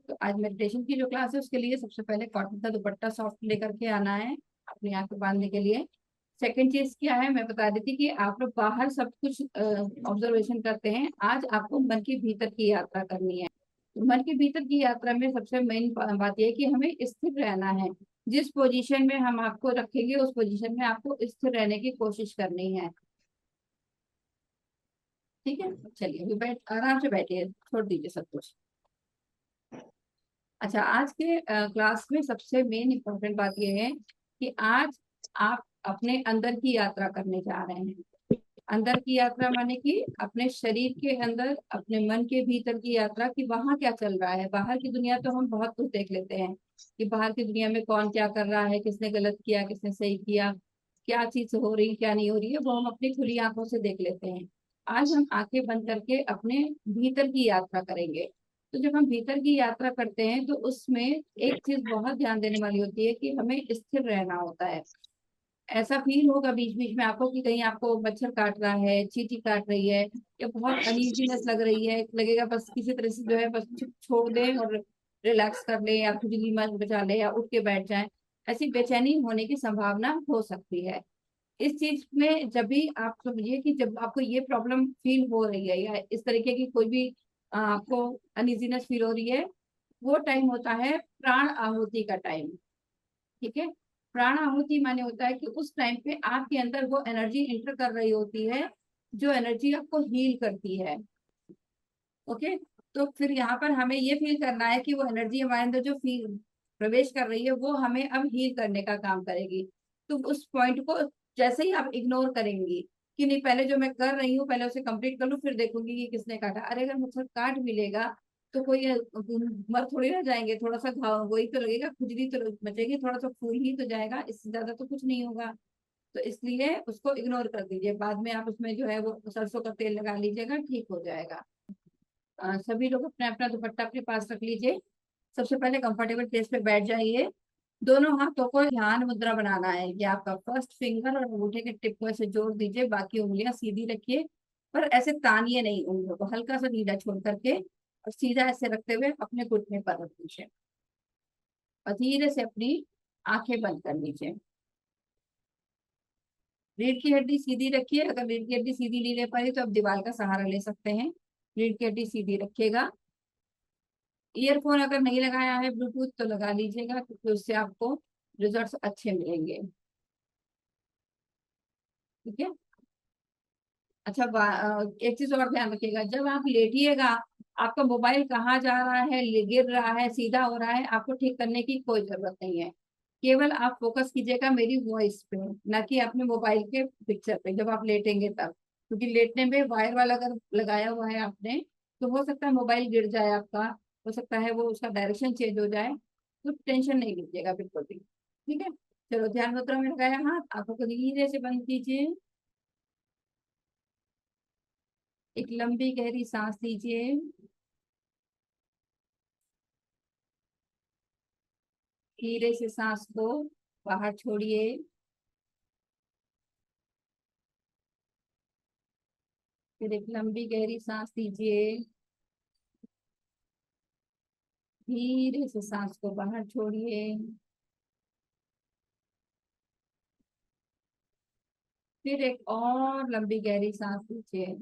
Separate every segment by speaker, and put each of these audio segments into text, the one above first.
Speaker 1: तो आज मेडिटेशन की जो क्लास है उसके लिए सबसे पहले कॉटन का दुपट्टा सॉफ्ट लेकर के आना है अपनी आंखें बांधने के लिए। सेकंड चीज क्या है, मैं बता देती कि आप लोग बाहर सब कुछ ऑब्जर्वेशन करते हैं, आज आपको मन के भीतर की यात्रा करनी है। तो मन के भीतर की यात्रा में सबसे मेन बात यह है कि हमें स्थिर रहना है। जिस पोजीशन में हम आपको रखेंगे उस पोजीशन में आपको स्थिर रहने की कोशिश करनी है। ठीक है, चलिए अभी बैठ आराम से बैठिए, छोड़ दीजिए सब कुछ। अच्छा, आज के क्लास में सबसे मेन इम्पोर्टेंट बात यह है कि आज आप अपने अंदर की यात्रा करने जा रहे हैं। अंदर की यात्रा माने कि अपने शरीर के अंदर, अपने मन के भीतर की यात्रा, कि वहां क्या चल रहा है। बाहर की दुनिया तो हम बहुत कुछ देख लेते हैं कि बाहर की दुनिया में कौन क्या कर रहा है, किसने गलत किया, किसने सही किया, क्या चीज हो रही क्या नहीं हो रही है, वो हम अपनी खुली आंखों से देख लेते हैं। आज हम आंखें बंद करके अपने भीतर की यात्रा करेंगे। तो जब हम भीतर की यात्रा करते हैं तो उसमें एक चीज बहुत ध्यान देने वाली होती है कि हमें स्थिर रहना होता है। ऐसा फील होगा बीच बीच में आपको कि कहीं आपको मच्छर काट रहा है, चींटी काट रही है, या बहुत अनईजीनेस लग रही है, लगेगा बस किसी तरह से जो है बस छोड़ दें और रिलैक्स कर ले, या खुजली मन बचा ले, या उठ के बैठ जाएं। ऐसी बेचैनी होने की संभावना हो सकती है। इस चीज में जब भी आप समझिए कि जब आपको ये प्रॉब्लम फील हो रही है या इस तरीके की कोई भी आपको अनइजीनेस फील हो रही है, वो टाइम होता है प्राण आहुति का टाइम। ठीक है, प्राण आहुति माने होता है कि उस टाइम पे आपके अंदर वो एनर्जी इंटर कर रही होती है जो एनर्जी आपको हील करती है। ओके, तो फिर यहाँ पर हमें ये फील करना है कि वो एनर्जी हमारे अंदर जो फील प्रवेश कर रही है वो हमें अब हील करने का काम करेगी। तो उस पॉइंट को जैसे ही आप इग्नोर करेंगी कि नहीं, पहले जो मैं कर रही हूँ पहले उसे कंप्लीट कर लूँ फिर देखूंगी कि किसने काटा। अरे अगर मच्छर काट भी लेगा तो कोई मर थोड़ी ना जाएंगे, थोड़ा सा घाव वही तो लगेगा, खुजली तो बचेगी, थोड़ा सा फूल ही तो जाएगा, इससे ज्यादा तो कुछ नहीं होगा। तो इसलिए उसको इग्नोर कर दीजिए, बाद में आप उसमें जो है वो सरसों का तेल लगा लीजिएगा, ठीक हो जाएगा। सभी लोग अपना अपना दुपट्टा अपने पास रख लीजिए। सबसे पहले कंफर्टेबल प्लेस पे बैठ जाइए। दोनों हाथों को ध्यान मुद्रा बनाना है, ये आपका फर्स्ट फिंगर और अंगूठे के टिप को ऐसे जोड़ दीजिए, बाकी उंगलियां सीधी रखिए, पर ऐसे तानिए नहीं, उंगलियों को हल्का सा ढीला छोड़ करके और सीधा ऐसे रखते हुए अपने घुटने पर रख दीजिए और धीरे से अपनी आंखें बंद कर लीजिए। रीढ़ की हड्डी सीधी रखिए, अगर रीढ़ की हड्डी सीधी नहीं ले पा रही तो आप दीवार का सहारा ले सकते हैं। रीढ़ की हड्डी सीधी रखिएगा। ईयरफोन अगर नहीं लगाया है ब्लूटूथ तो लगा लीजिएगा, क्योंकि उससे आपको रिजल्ट्स अच्छे मिलेंगे। ठीक है। अच्छा, एक चीज और ध्यान रखिएगा, जब आप लेटिएगा आपका मोबाइल कहाँ जा रहा है, गिर रहा है, सीधा हो रहा है, आपको ठीक करने की कोई जरूरत नहीं है। केवल आप फोकस कीजिएगा मेरी वॉइस पे, ना कि अपने मोबाइल के पिक्चर पे जब आप लेटेंगे तब। क्योंकि लेटने में वायर वाला अगर लगाया हुआ है आपने तो हो सकता है मोबाइल गिर जाए आपका, हो सकता है वो उसका डायरेक्शन चेंज हो जाए। तो टेंशन नहीं लीजिएगा बिल्कुल भी। ठीक है, चलो ध्यान मुद्रा में लगाया हाथ, आंखों को धीरे से बंद कीजिए। एक लंबी गहरी सांस लीजिए। धीरे से सांस को बाहर छोड़िए। फिर एक लंबी गहरी सांस लीजिए। धीरे से सांस को बाहर छोड़िए। फिर एक और लंबी गहरी सांस लीजिए।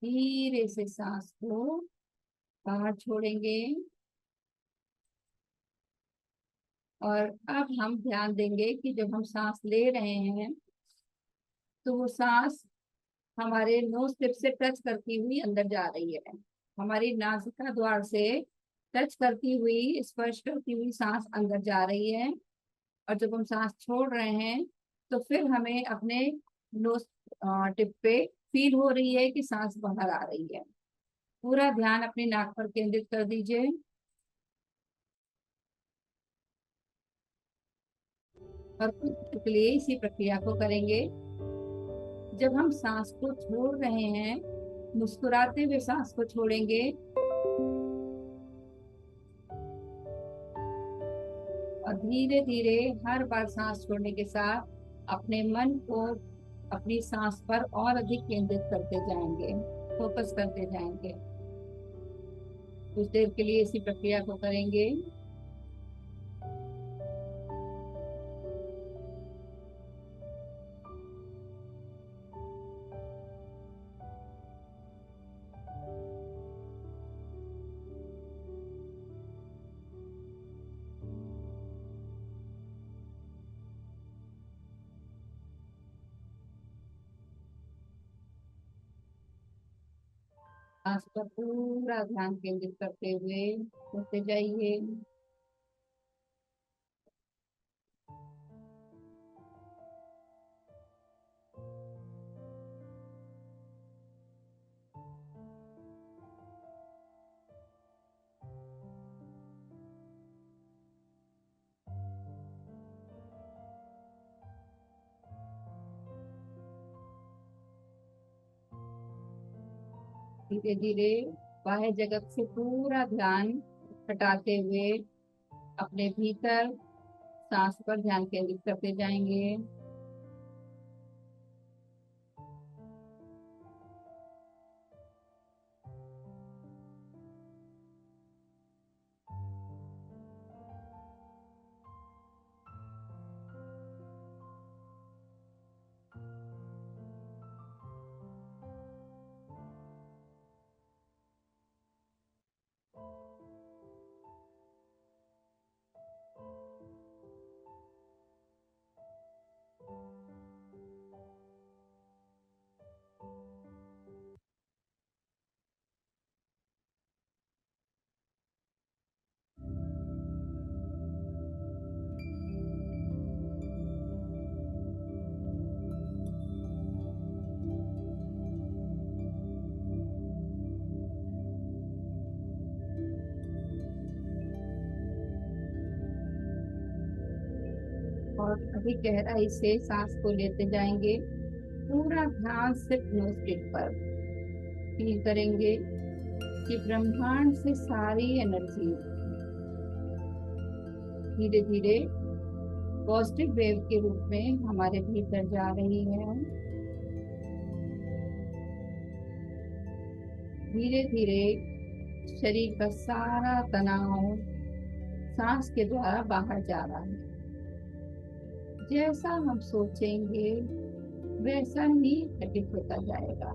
Speaker 1: धीरे से सांस को बाहर छोड़ेंगे। और अब हम ध्यान देंगे कि जब हम सांस ले रहे हैं तो वो सांस हमारे नोज टिप से टच करती हुई अंदर जा रही है, हमारी नासिका द्वार से टच करती हुई, स्पर्श करती हुई सांस अंदर जा रही है। और जब हम सांस छोड़ रहे हैं तो फिर हमें अपने नोज टिप पे फील हो रही है कि सांस बाहर आ रही है। पूरा ध्यान अपनी नाक पर केंद्रित कर दीजिए। और कुछ देर के लिए इसी प्रक्रिया को करेंगे। जब हम सांस को छोड़ रहे हैं, मुस्कुराते हुए सांस को छोड़ेंगे और धीरे धीरे हर बार सांस छोड़ने के साथ अपने मन को अपनी सांस पर और अधिक केंद्रित करते जाएंगे, फोकस करते जाएंगे। कुछ देर के लिए इसी प्रक्रिया को करेंगे। सांस पर पूरा ध्यान केंद्रित करते हुए होते जाइए। धीरे धीरे बाह्य जगत से पूरा ध्यान हटाते हुए अपने भीतर सांस पर ध्यान केंद्रित करते जाएंगे। और अभी गहराई से सांस को लेते जाएंगे। पूरा ध्यान सिर्फ नोस्टिक पर फील करेंगे कि ब्रह्मांड से सारी एनर्जी धीरे धीरे पॉजिटिव वेव के रूप में हमारे भीतर जा रही है। धीरे धीरे शरीर का सारा तनाव सांस के द्वारा बाहर जा रहा है। जैसा हम सोचेंगे वैसा ही घटित होता जाएगा।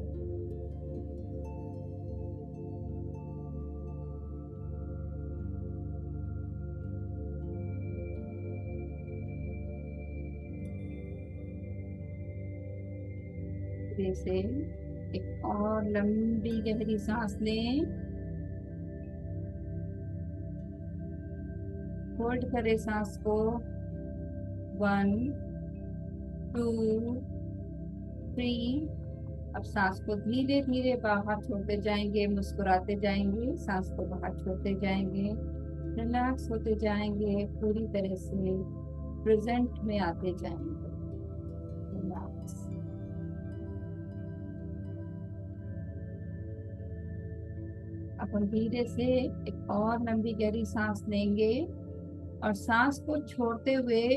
Speaker 1: जैसे एक और लंबी गहरी सांस लें, होल्ड करें सांस को। 1 2 3। अब सांस को धीरे धीरे बाहर छोड़ते जाएंगे, मुस्कुराते जाएंगे, सांस को बाहर छोड़ते जाएंगे, रिलैक्स होते जाएंगे, पूरी तरह से प्रेजेंट में आते जाएंगे। रिलैक्स। अब हम धीरे से एक और लंबी गहरी सांस लेंगे और सांस को छोड़ते हुए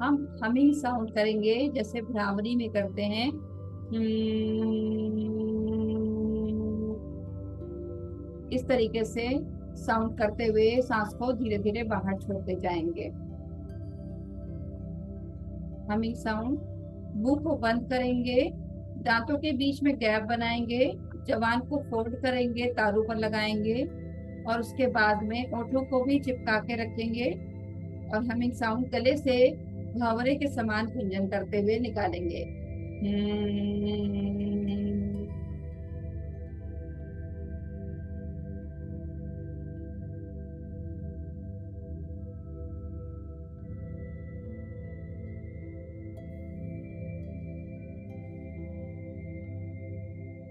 Speaker 1: हम हमिंग साउंड करेंगे, जैसे भ्रामरी में करते हैं। इस तरीके से साउंड करते हुए सांस को धीरे धीरे बाहर छोड़ते जाएंगे। Humming sound. मुंह को बंद करेंगे, दांतों के बीच में गैप बनाएंगे, जबान को फोल्ड करेंगे, तालू पर लगाएंगे और उसके बाद में ओठों को भी चिपका के रखेंगे और हमिंग साउंड गले से मुहावरे के समान गुंजन करते हुए निकालेंगे।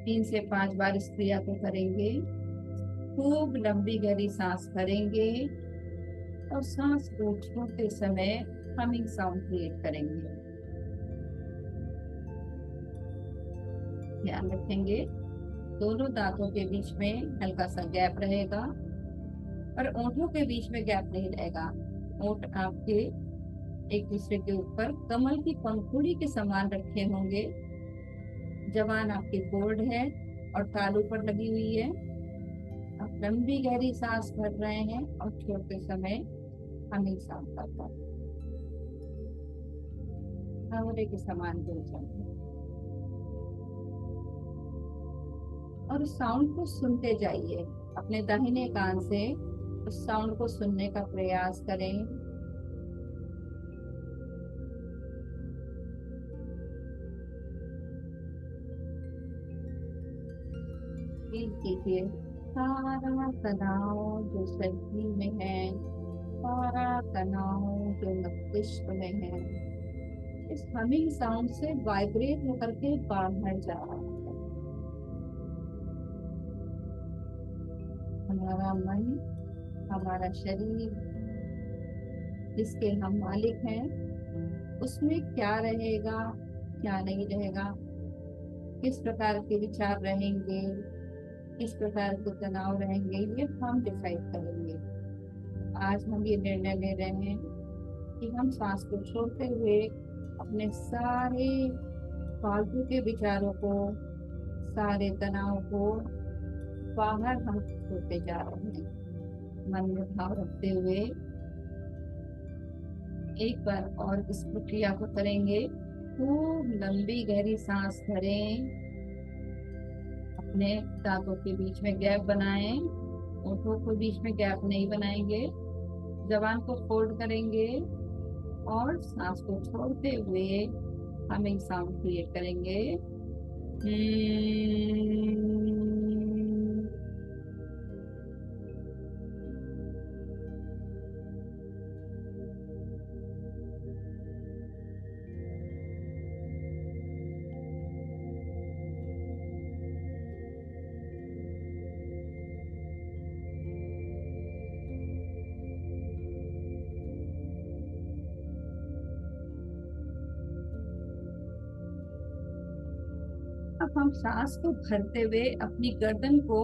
Speaker 1: 3 से 5 बार इस क्रिया को करेंगे। खूब लंबी गहरी सांस भरेंगे और सांस को छोड़ते समय हमिंग साउंड क्रिएट करेंगे। ध्यान रखेंगे दोनों दांतों के बीच में हल्का सा गैप रहेगा और ओंठों के बीच में गैप नहीं रहेगा। ओंठ आपके एक दूसरे के ऊपर कमल की पंखुड़ी के समान रखे होंगे। जबान आपकी बोल्ड है और तालू पर लगी हुई है। आप लंबी गहरी सांस भर रहे हैं और छोड़ते समय हमें सांस करता है, भंवरे के समान जुड़ जाए। और उस साउंड को सुनते जाइए, अपने दाहिने कान से उस साउंड को सुनने का प्रयास करें। फील कीजिए सारा तनाव जो शरीर में है, सारा तनाव जो मस्तिष्क में है, इस हमिंग साउंड से वाइब्रेट होकर के बाहर जा रहा है। हमारा मन, हमारा शरीर जिसके हम मालिक हैं, उसमें क्या रहेगा, क्या नहीं रहेगा, किस प्रकार के विचार रहेंगे, किस प्रकार के तनाव रहेंगे, ये हम डिसाइड करेंगे। आज हम ये निर्णय ले रहे हैं कि हम सांस को छोड़ते हुए अपने सारे फालतू के विचारों को, सारे तनाव को बाहर हम छोड़ते जा रहे हैं। मन में भाव रखते हुए एक बार और इस प्रक्रिया को करेंगे। खूब लंबी गहरी सांस भरें, अपने दांतों के बीच में गैप बनाएं, ओठों के बीच में गैप नहीं बनाएंगे, जबान को फोल्ड करेंगे और सांस को छोड़ते हुए हम एक साउंड क्रिएट करेंगे। अब हम सांस को भरते हुए अपनी गर्दन को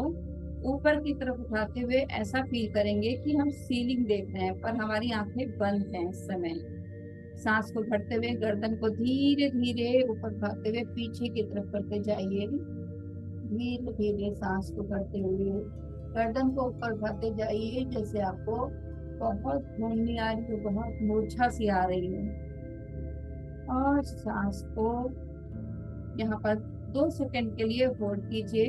Speaker 1: ऊपर की तरफ उठाते हुए ऐसा फील करेंगे कि हम सीलिंग देख रहे हैं, पर हमारी आंखें बंद हैं इस समय। सांस को भरते हुए गर्दन को धीरे धीरे ऊपर उठाते हुए पीछे की तरफ करते जाइए। धीरे धीरे सांस को भरते हुए गर्दन को ऊपर उठाते जाइए, जैसे आपको बहुत घूम नहीं आ रही हो, बहुत मूर्छा सी आ रही है। और सांस को यहाँ पर 2 सेकंड के लिए होल्ड कीजिए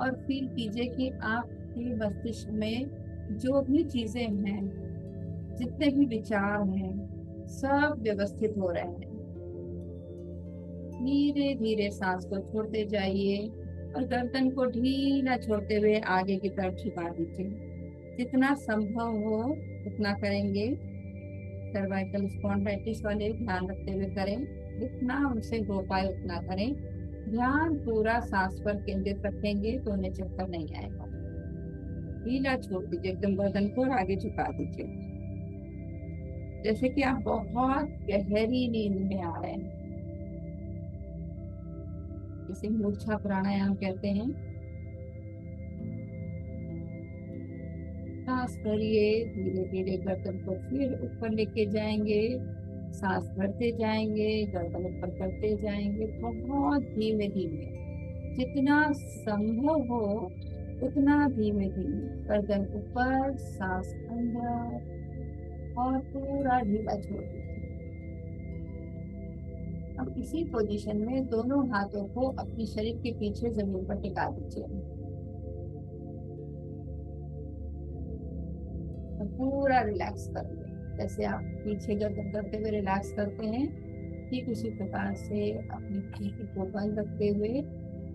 Speaker 1: और फील कीजिए कि आपके मस्तिष्क में जो भी चीजें हैं, जितने भी विचार हैं, सब व्यवस्थित हो रहे हैं। धीरे धीरे सांस को छोड़ते जाइए और गर्दन को ढीला छोड़ते हुए आगे की तरफ झुका दीजिए। जितना संभव हो उतना करेंगे। सर्वाइकल स्पॉन्डिलाइटिस वाले ध्यान रखते हुए करें, जितना उनसे हो पाए उतना करें। ध्यान पूरा सांस पर केंद्रित रखेंगे तो उन्हें चक्कर नहीं आएगा। ढीला छोड़ दीजिए एकदम गर्दन को और आगे झुका दीजिए, जैसे कि आप बहुत गहरी नींद में आ रहे हैं। इसे मूर्छा प्राणायाम कहते हैं। सांस भरिए, धीरे धीरे गर्दन को फिर ऊपर लेके जाएंगे, सांस भरते जाएंगे, गर्दन ऊपर करते जाएंगे, बहुत धीमे धीमे, जितना संभव हो उतना धीमे धीमे। गर्दन ऊपर, सांस अंदर और पूरा ढीला छोड़ दीजिए। अब इसी पोजीशन में दोनों हाथों को अपने शरीर के पीछे जमीन पर टिका दीजिए। पूरा रिलैक्स कर ले, जैसे आप पीछे गर्दन करते हुए रिलैक्स करते हैं, ठीक उसी प्रकार से अपनी पीठ को बंद रखते हुए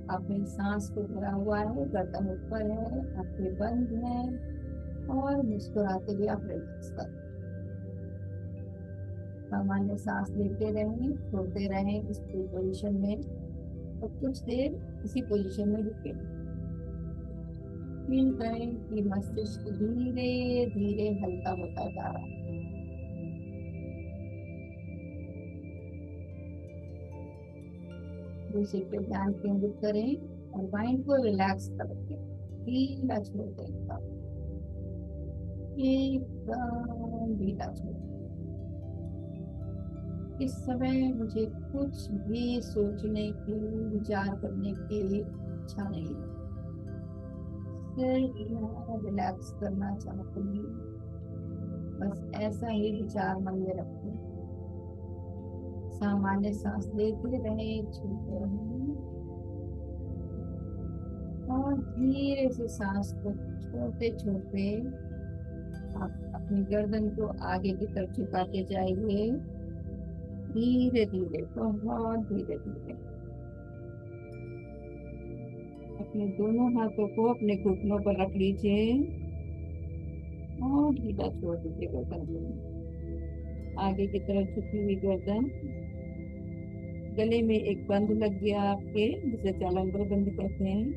Speaker 1: अपनी सांस को भरा हुआ है, गर्दन ऊपर है, आंखें बंद हैं और मुस्कुराते हुए आप रिलैक्स कर सामान्य सांस लेते रहें, छोड़ते रहें इस पोजीशन में और कुछ देर इसी पोजीशन में रुके। फील करें कि मस्तिष्क धीरे धीरे हल्का होता जा रहा है। दूसरे पे ध्यान केंद्रित करें और माइंड को रिलैक्स करके ढीला छोड़ दें, एकदम ढीला छोड़। इस समय मुझे कुछ भी सोचने की, विचार करने की इच्छा नहीं है। रिलैक्स करना चाहती हूँ, बस ऐसा ही विचार मन में रखें। सामान्य सांस लेते रहे, छोड़ते रहे और धीरे से सांस को छोड़ते छोड़ते आप अपनी गर्दन को आगे की तरफ झुकाते जाइए, धीरे धीरे, बहुत धीरे धीरे। अपने दोनों हाथों को अपने घुटनों पर रख लीजिए और ढीला छोड़ दीजिए गर्दन को। आगे की तरफ झुकी हुई गर्दन, गले में एक बंद लग गया आपके, जिसे जालंधर बंद कहते हैं,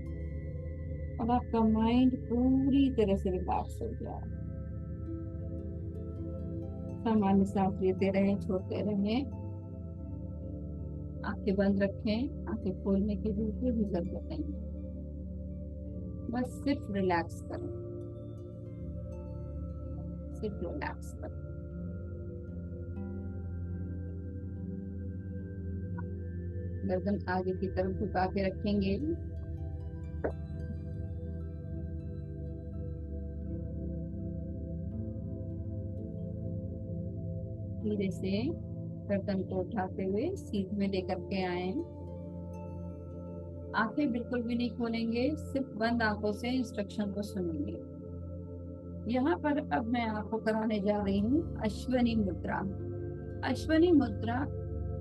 Speaker 1: और आपका माइंड पूरी तरह से रिलैक्स हो गया। सामान्य सांस लेते रहें, छोड़ते रहें। आंखें बंद रखें, आंखें खोलने की बिल्कुल भी जरूरत नहीं, बस सिर्फ रिलैक्स करें, सिर्फ रिलैक्स करें। गर्दन आगे की तरफ झुका के रखेंगे। धीरे से गर्दन को उठाते हुए सीट में लेकर के आए। आंखें बिल्कुल भी नहीं खोलेंगे, सिर्फ बंद आंखों से इंस्ट्रक्शन को सुनेंगे। यहाँ पर अब मैं आपको कराने जा रही हूँ अश्वनी मुद्रा। अश्वनी मुद्रा,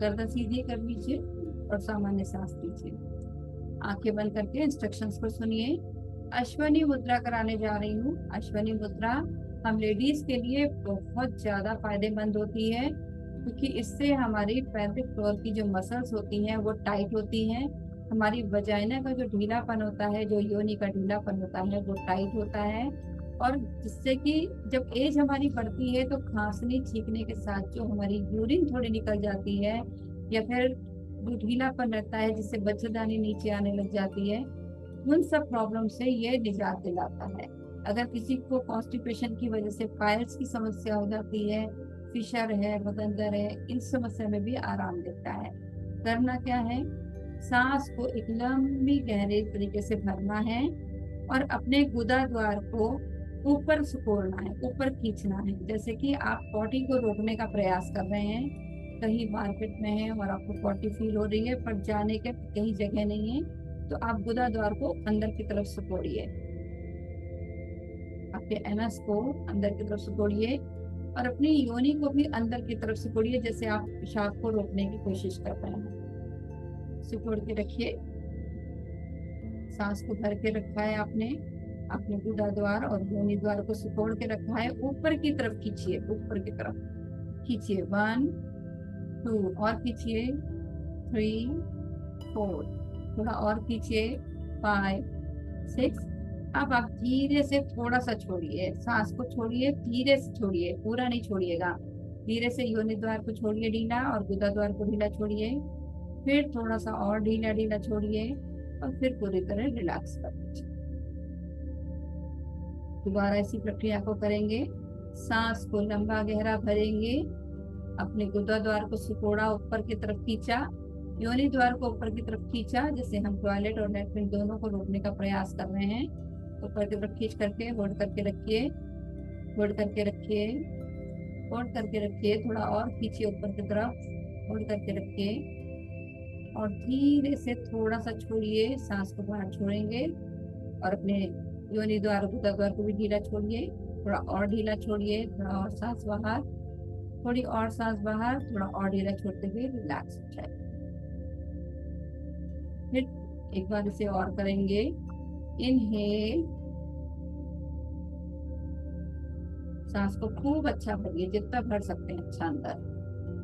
Speaker 1: गर्दन सीधी कर लीजिए और सामान्य सांस लीजिए। आंखें बंद करके इंस्ट्रक्शंस को सुनिए। अश्वनी मुद्रा कराने जा रही हूँ। अश्वनी मुद्रा हम लेडीज के लिए बहुत ज्यादा फायदेमंद होती है, क्योंकि इससे हमारी पेल्विक फ्लोर की जो मसल्स होती हैं वो टाइट होती हैं। हमारी वजाइना का जो ढीलापन होता है, जो योनि का ढीलापन होता है, वो टाइट होता है। और जिससे कि जब एज हमारी बढ़ती है तो खांसने छींकने के साथ जो हमारी यूरिन थोड़ी निकल जाती है, या फिर जो ढीलापन रहता है जिससे बच्चेदानी नीचे आने लग जाती है, उन सब प्रॉब्लम से ये निजात दिलाता है। अगर किसी को कॉन्स्टिपेशन की वजह से पाइल्स की समस्या हो जाती है, फिशर है, बदंदर है, इन समस्या में भी आराम देता है। करना क्या है, सांस को एक लंबी गहरे तरीके से भरना है और अपने गुदा द्वार को ऊपर सिकोड़ना है, ऊपर खींचना है। जैसे कि आप पॉटी को रोकने का प्रयास कर रहे हैं, कहीं मार्केट में है और आपको पॉटी फील हो रही है पर जाने के कहीं जगह नहीं है, तो आप गुदा द्वार को अंदर की तरफ सिकोड़िए, आपके एनस को अंदर की तरफ सिकोड़िए और अपनी योनि को भी अंदर की तरफ सिकोड़िए, जैसे आप पेशाब को रोकने की कोशिश कर रहे हैं। सिकोड़ के रखिए। सांस को भर के रखा है आपने, अपने गुदा द्वार और योनि द्वार को सिकोड़ के रखा है। ऊपर की तरफ खींचिए, ऊपर की तरफ खींचिए। 1 2 और खींचिए। 3 4, थोड़ा और खींचिए। 5 6। अब आप धीरे से थोड़ा सा छोड़िए, सांस को छोड़िए, धीरे से छोड़िए, पूरा नहीं छोड़िएगा। धीरे से योनि द्वार को छोड़िए ढीला और गुदा द्वार को ढीला छोड़िए, फिर थोड़ा सा और ढीला ढीला छोड़िए और फिर पूरी तरह रिलैक्स कर दीजिए। दोबारा इसी प्रक्रिया को करेंगे। सांस को लंबा गहरा भरेंगे, अपने गुदा द्वार को सिकोड़ा, ऊपर की तरफ खींचा, योनि द्वार को ऊपर की तरफ खींचा, जैसे हम टॉयलेट और लैट्रिन दोनों को रोकने का प्रयास कर रहे हैं। ऊपर की तरफ खींच करके होल्ड करके रखिए, होल्ड करके रखिए, होल्ड करके रखिए। थोड़ा और खींचिए ऊपर की तरफ, होल्ड करके रखिए और धीरे से थोड़ा सा छोड़िए। सांस को बाहर छोड़ेंगे और अपने योनि द्वार, गुदा द्वार को भी ढीला छोड़िए, थोड़ा और ढीला छोड़िए, थोड़ा और सांस बाहर, थोड़ी और सांस बाहर, थोड़ा और ढीला छोड़ते हुए रिलैक्स हो जाए। फिर एक बार इसे और करेंगे। इनहेल, सांस को खूब अच्छा भरिए, जितना भर सकते हैं अच्छा अंदर।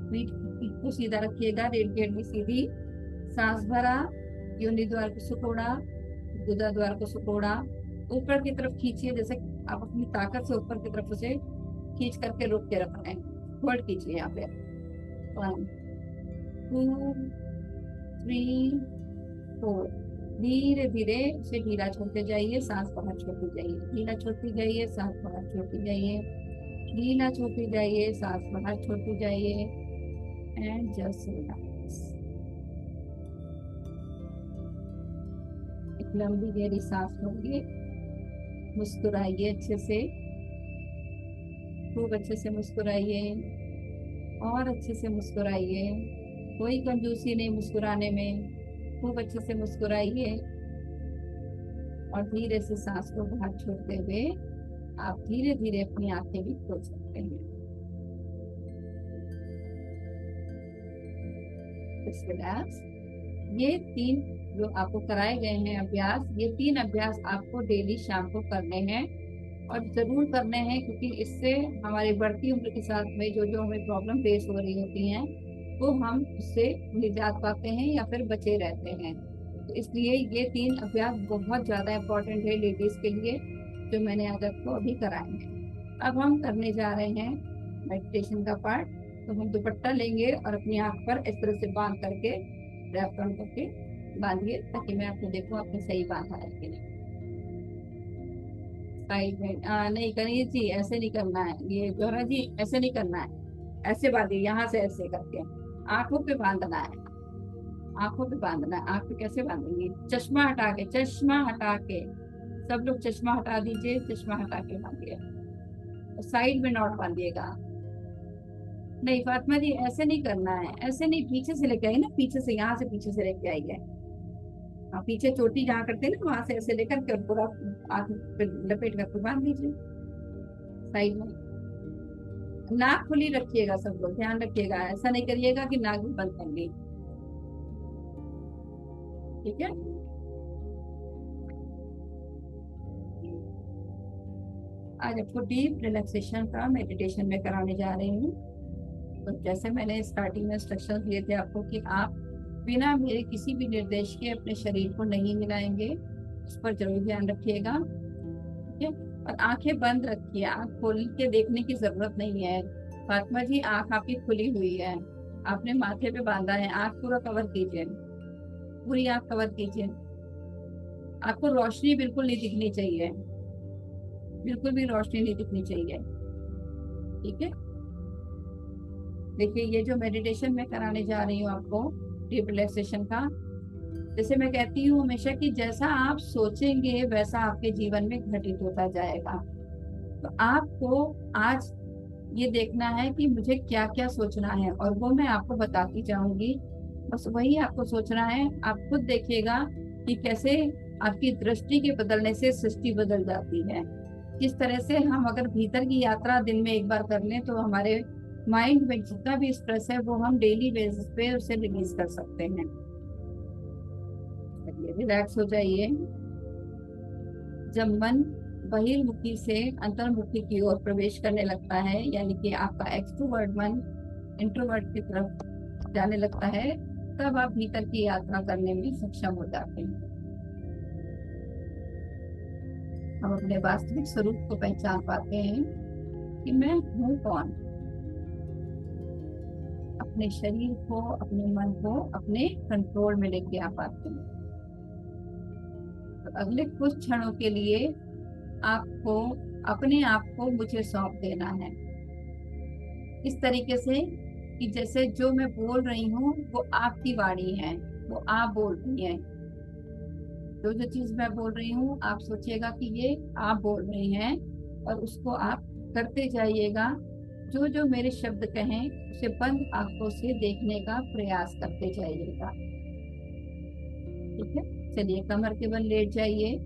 Speaker 1: पीठ को सीधा रखिएगा, रीढ़ की हड्डी सीधी। सांस भरा, योनि द्वार को सिकोड़ा, गुदा द्वार को सिकोड़ा, ऊपर की तरफ खींचिए, जैसे आप अपनी ताकत से ऊपर की तरफ उसे खींच करके रोक के रख रहे हैं। होल्ड कीजिए यहाँ पे। 1 2 3 4। धीरे धीरे उसे ढीला छोड़ते जाइए, सांस बाहर छोड़ती जाइए, ढीला छोड़ती जाइए, सांस बाहर छोड़ती जाइए, ढीला छोड़ती जाइए, सांस बाहर छोड़ती जाइए एंड जस्ट रिलैक्स। एक लंबी गहरी सांस लोगे मुस्कुराइए अच्छे से, खूब अच्छे से मुस्कुराइए और अच्छे से मुस्कुराइए। कोई कंजूसी नहीं मुस्कुराने में, खूब अच्छे से मुस्कुराइए। और धीरे से सांस को बाहर छोड़ते हुए आप धीरे धीरे अपनी आंखें भी खोल सकते हैं। रिलैक्स। ये 3 जो आपको कराए गए हैं अभ्यास, ये 3 अभ्यास आपको डेली शाम को करने हैं और जरूर करने हैं, क्योंकि इससे हमारी बढ़ती उम्र के साथ में जो जो हमें प्रॉब्लम फेस हो रही होती हैं वो हम उससे निजात पाते हैं या फिर बचे रहते हैं। तो इसलिए ये 3 अभ्यास बहुत ज्यादा इम्पोर्टेंट है लेडीज के लिए, जो मैंने आज आपको अभी कराए हैं। अब हम करने जा रहे हैं मेडिटेशन का पार्ट। तो हम दुपट्टा लेंगे और अपनी आंख पर इस तरह से बांध करके, रैप ऑन करके बांधिए, ताकि मैं आपको देखूं आपने सही बांधा है कि नहीं। साइड में नहीं करिए जी, ऐसे नहीं करना है ये जोहरा जी, ऐसे नहीं करना है। ऐसे बांधिए, यहाँ से ऐसे करके आंखों पे बांधना है, आंखों पे बांधना है। आंख पे कैसे बांधेंगे? चश्मा हटा के, चश्मा हटा के, सब लोग चश्मा हटा दीजिए, चश्मा हटा के बांधिए। साइड में नॉट बांधिएगा। नहीं फातिमा जी, ऐसे नहीं करना है, ऐसे नहीं, पीछे से लेके आइए ना, पीछे से, यहाँ से पीछे से लेके आइए। हाँ, पीछे चोटी जहाँ करते हैं ना, वहां से ऐसे लेकर के पूरा आंख पे लपेट करके बांध दीजिए साइड में। नाक खुली रखिएगा, सब लोग ध्यान रखिएगा, ऐसा नहीं करिएगा कि नाक भी बंद कर ली। ठीक है। आज आपको डीप रिलैक्सेशन का मेडिटेशन में कराने जा रही हूँ। तो जैसे मैंने स्टार्टिंग में इंस्ट्रक्शन दिए थे आपको कि आप बिना मेरे किसी भी निर्देश के अपने शरीर को नहीं हिलाएंगे, उस पर जरूर ध्यान रखिएगा। ठीक है। और आंखें बंद रखिए, आंख खोल के देखने की जरूरत नहीं है। फातिमा जी, आंख आपकी खुली हुई है, आपने माथे पे बांधा है, आंख पूरा कवर कीजिए, पूरी आंख कवर कीजिए। आपको रोशनी बिल्कुल नहीं दिखनी चाहिए, बिल्कुल भी रोशनी नहीं दिखनी चाहिए। ठीक है। देखिए, ये जो मेडिटेशन मैं कराने जा रही हूँ आपको, डीप रिलैक्सेशन का, जैसे मैं कहती हूँ हमेशा कि जैसा आप सोचेंगे वैसा आपके जीवन में घटित होता जाएगा। तो आपको आज ये देखना है कि मुझे क्या क्या सोचना है, और वो मैं आपको बताती जाऊंगी। बस वही आपको सोचना है। आप खुद देखिएगा कि कैसे आपकी दृष्टि के बदलने से सृष्टि बदल जाती है। किस तरह से हम अगर भीतर की यात्रा दिन में एक बार कर लें तो हमारे माइंड में जितना भी स्ट्रेस है वो हम डेली बेसिस पे उसे रिलीज कर सकते हैं। रिलैक्स हो जाइए। जब मन बहिर्मुखी से अंतर्मुखी की ओर प्रवेश करने लगता है, यानी कि आपका एक्सट्रोवर्ट मन इंट्रोवर्ट की तरफ जाने लगता है, तब आप भीतर की यात्रा करने में सक्षम हो जाते हैं। हम अपने वास्तविक स्वरूप को पहचान पाते हैं कि मैं हूँ कौन। अपने शरीर को, अपने मन को अपने कंट्रोल में लेके आ पाते हैं। तो अगले कुछ क्षणों के लिए आपको अपने आप को मुझे सौंप देना है, इस तरीके से कि जैसे जो मैं बोल रही हूँ वो आपकी वाणी है, वो आप बोल रही हैं। जो जो चीज मैं बोल रही हूँ आप सोचिएगा कि ये आप बोल रहे हैं, और उसको आप करते जाइएगा। जो जो मेरे शब्द कहें उसे बंद आंखों से देखने का प्रयास करते जाइएगा। ठीक है। चलिए, कमर के बल लेट जाइए,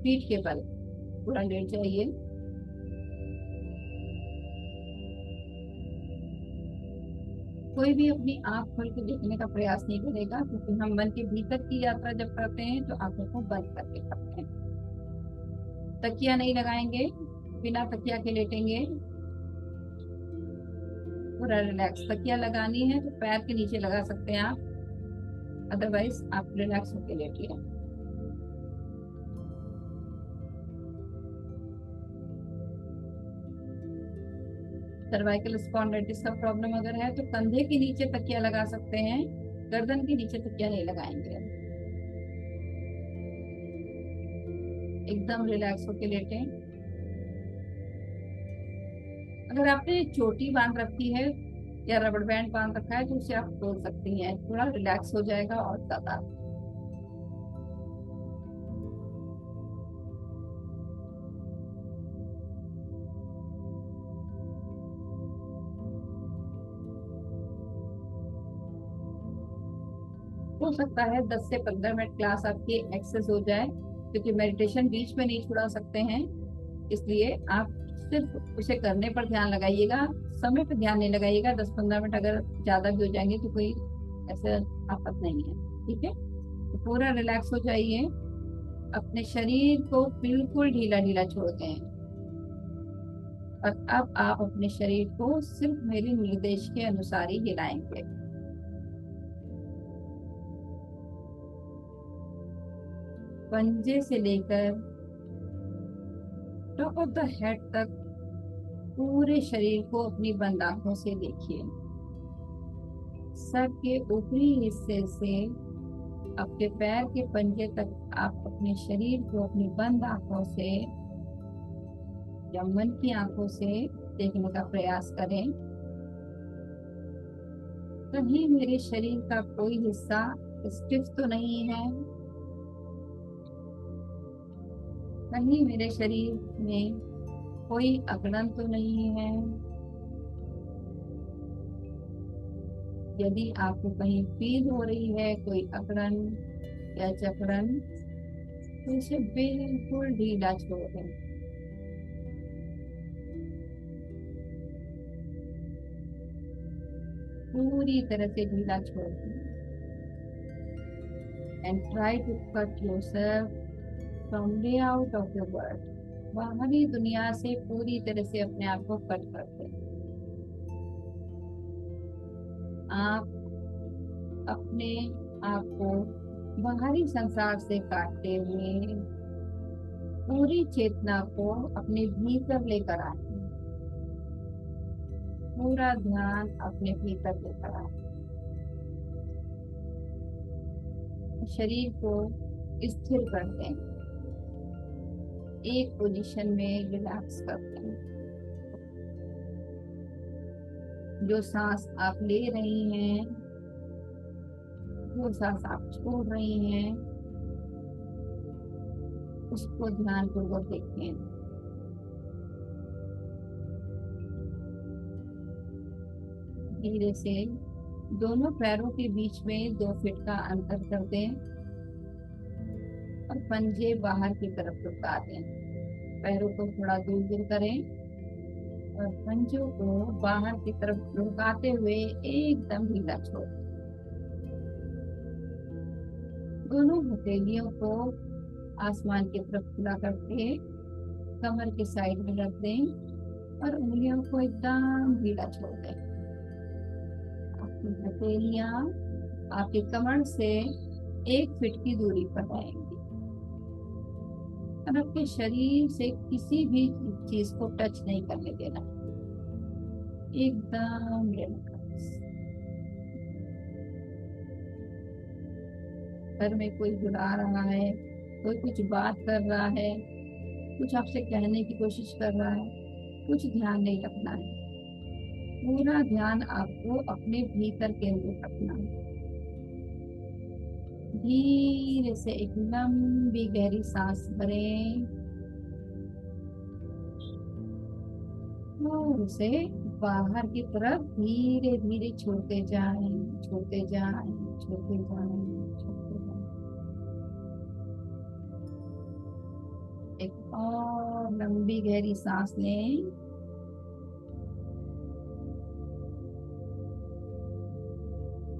Speaker 1: पीठ के बल पूरा लेट जाइए। कोई भी अपनी आंख खोल के देखने का प्रयास नहीं करेगा, क्योंकि हम मन के भीतर की यात्रा जब करते हैं तो आंखों को बंद करके करते हैं। तकिया नहीं लगाएंगे, बिना तकिया के लेटेंगे, पूरा रिलैक्स। तकिया लगानी है तो पैर के नीचे लगा सकते हैं आप, अदरवाइज आप रिलैक्स होके लेटिए। सर्वाइकल स्पॉन्डिलाइटिस का प्रॉब्लम अगर है तो कंधे के नीचे तकिया लगा सकते हैं, गर्दन के नीचे तकिया नहीं लगाएंगे। एकदम रिलैक्स होके लेटें। अगर आपने चोटी बांध रखी है या रबड़ बैंड बांध रखा है तो उसे आप खोल सकती हैं, थोड़ा रिलैक्स हो जाएगा और ज्यादा। हो सकता है 10 से 15 मिनट क्लास आपकी एक्सेस हो जाए, क्योंकि मेडिटेशन बीच में नहीं छुड़ा सकते हैं। इसलिए आप सिर्फ उसे करने पर ध्यान लगाइएगा, समय पर ध्यान नहीं लगाइएगा। 10-15 मिनट अगर ज्यादा भी हो जाएंगे तो कोई ऐसा आफत नहीं है। ठीक है, तो पूरा रिलैक्स हो जाइए, अपने शरीर को बिल्कुल ढीला ढीला छोड़ दें। और अब आप अपने शरीर को सिर्फ मेरे निर्देश के अनुसार ही हिलाएंगे। पंजे से लेकर टॉप ऑफ द हेड तक पूरे शरीर को अपनी बंद आंखों से देखिए। सर के ऊपरी हिस्से से अपने पैर के पंजे तक आप अपने शरीर को अपनी बंद आंखों से या मन की आंखों से देखने का प्रयास करें। कहीं मेरे शरीर का कोई हिस्सा स्टिफ तो नहीं है, कहीं मेरे शरीर में कोई अकड़न तो नहीं है। यदि आपको कहीं फील हो रही है कोई अकड़न या जकड़न, तो इसे बिल्कुल ढीला छोड़ दें। पूरी तरह से ढीला छोड़ दें। And try to cut yourself from way out of the world. बाहरी दुनिया से पूरी तरह से अपने आप को कट कर दें। आप अपने आप को बाहरी संसार से काटते हुए पूरी चेतना को अपने भीतर लेकर आए। पूरा ध्यान अपने भीतर लेकर आए। शरीर को स्थिर कर दें, एक पोजीशन में रिलैक्स कर दें। जो सांस आप ले रही हैं, जो सांस आप छोड़ रही हैं, उसको ध्यानपूर्वक देखें। धीरे से दोनों पैरों के बीच में 2 फीट का अंतर कर दें और पंजे बाहर की तरफ लुका दें। पैरों को थोड़ा दूर दूर करें और पंजों को बाहर की तरफ लुकाते हुए एकदम ढीला छोड़ दें। दोनों हथेलियों को आसमान की तरफ खुला करके कमर के साइड में रख दें और उंगलियों को एकदम ढीला छोड़ दें। आपकी हथेलियां आपके कमर से 1 फीट की दूरी पर रहेंगी और आपके शरीर से किसी भी चीज को टच नहीं करने देना, एकदम रिलैक्स। घर में कोई बुला रहा है, कोई कुछ बात कर रहा है, कुछ आपसे कहने की कोशिश कर रहा है, कुछ ध्यान नहीं रखना है। पूरा ध्यान आपको अपने भीतर केंद्रित रखना है। धीरे से एक लंबी गहरी सांस भरें और उसे बाहर की तरफ धीरे धीरे छोड़ते जाएं, छोड़ते जाएं, छोड़ते जाएं, छोड़ते जाएं। एक और लंबी गहरी सांस लें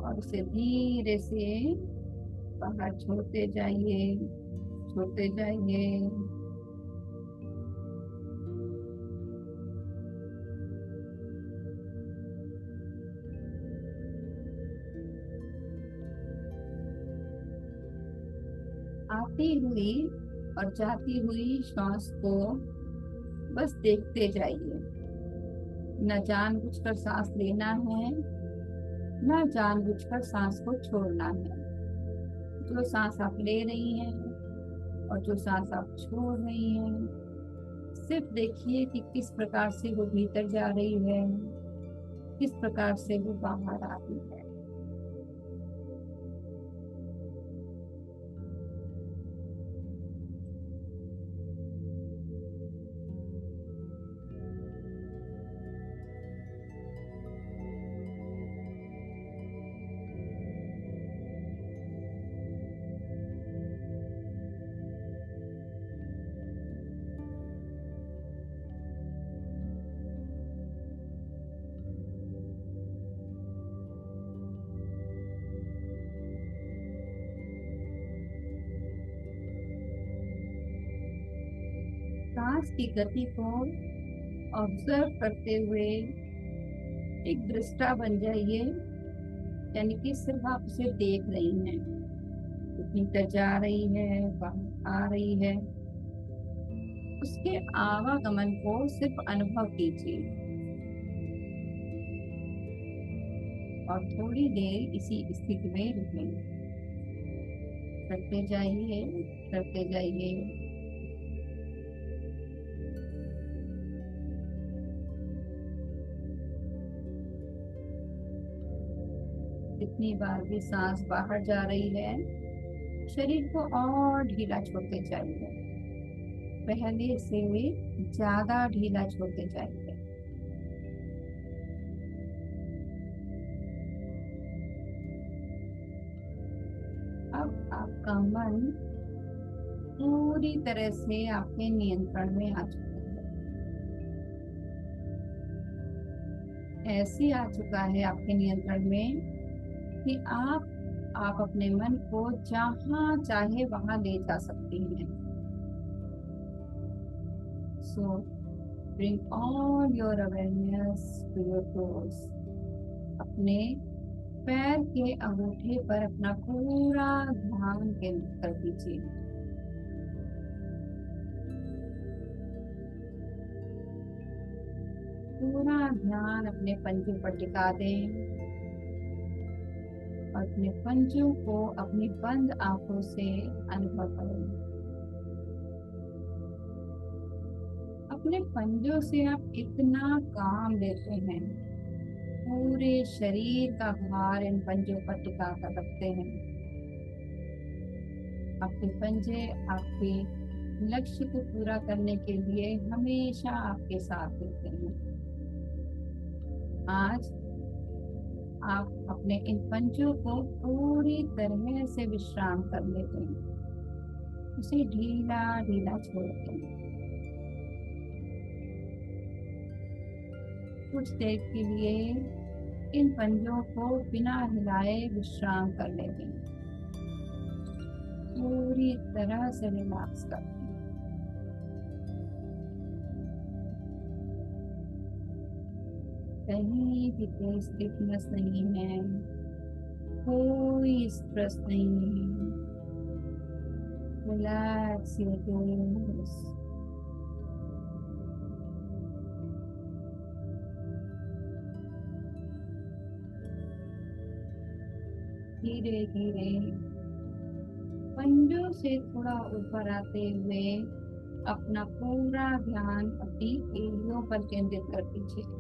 Speaker 1: और उसे धीरे से बाहर छोड़ते जाइए, छोड़ते जाइए। आती हुई और जाती हुई श्वास को बस देखते जाइए। न जानबूझकर सांस लेना है, न जानबूझकर सांस को छोड़ना है। जो सांस आप ले रही हैं और जो सांस आप छोड़ रही हैं, सिर्फ देखिए कि किस प्रकार से वो भीतर जा रही है, किस प्रकार से वो बाहर आ रही है। सांस की गति को ऑब्जर्व करते हुए एक दृष्टा बन जाइए, यानी कि सिर्फ आप उसे देख रही हैं, भीतर जा रही है, बाहर आ रही है, उसके आवागमन को सिर्फ अनुभव कीजिए और थोड़ी देर इसी स्थिति में रुकें। करते जाइए, करते जाइए। जितनी बार भी सांस बाहर जा रही है, शरीर को और ढीला छोड़ते जाइए, पहले से ज्यादा ढीला छोड़ते जाइए। अब आपका मन पूरी तरह से आपके नियंत्रण में आ चुका है। ऐसे आ चुका है आपके नियंत्रण में कि आप अपने मन को जहां चाहे वहां ले जा सकती हैं। So bring all your awareness to your toes. अपने पैर के अंगूठे पर अपना पूरा ध्यान केंद्रित कर दीजिए। पूरा ध्यान अपने पंजों पर टिका दें और अपने पंजों को अपनी बंद आंखों से अनुभव करें। अपने पंजों से आप इतना काम लेते हैं, पूरे शरीर का भार इन पंजों पर टिका कर रखते हैं। आपके पंजे आपके लक्ष्य को पूरा करने के लिए हमेशा आपके साथ देते हैं। आज आप अपने इन पंजों को पूरी तरह से विश्राम करने दें, उसे ढीला ढीला छोड़ दें। कुछ देर के लिए इन पंजों को बिना हिलाए विश्राम करने दें, पूरी तरह से रिलैक्स कर दें। कहीं भी कोई स्टिफनेस नहीं है, कोई स्ट्रेस नहीं है। Relax your toes. धीरे धीरे पंजों से थोड़ा ऊपर आते हुए अपना पूरा ध्यान अपनी एड़ियों पर केंद्रित कर दीजिए।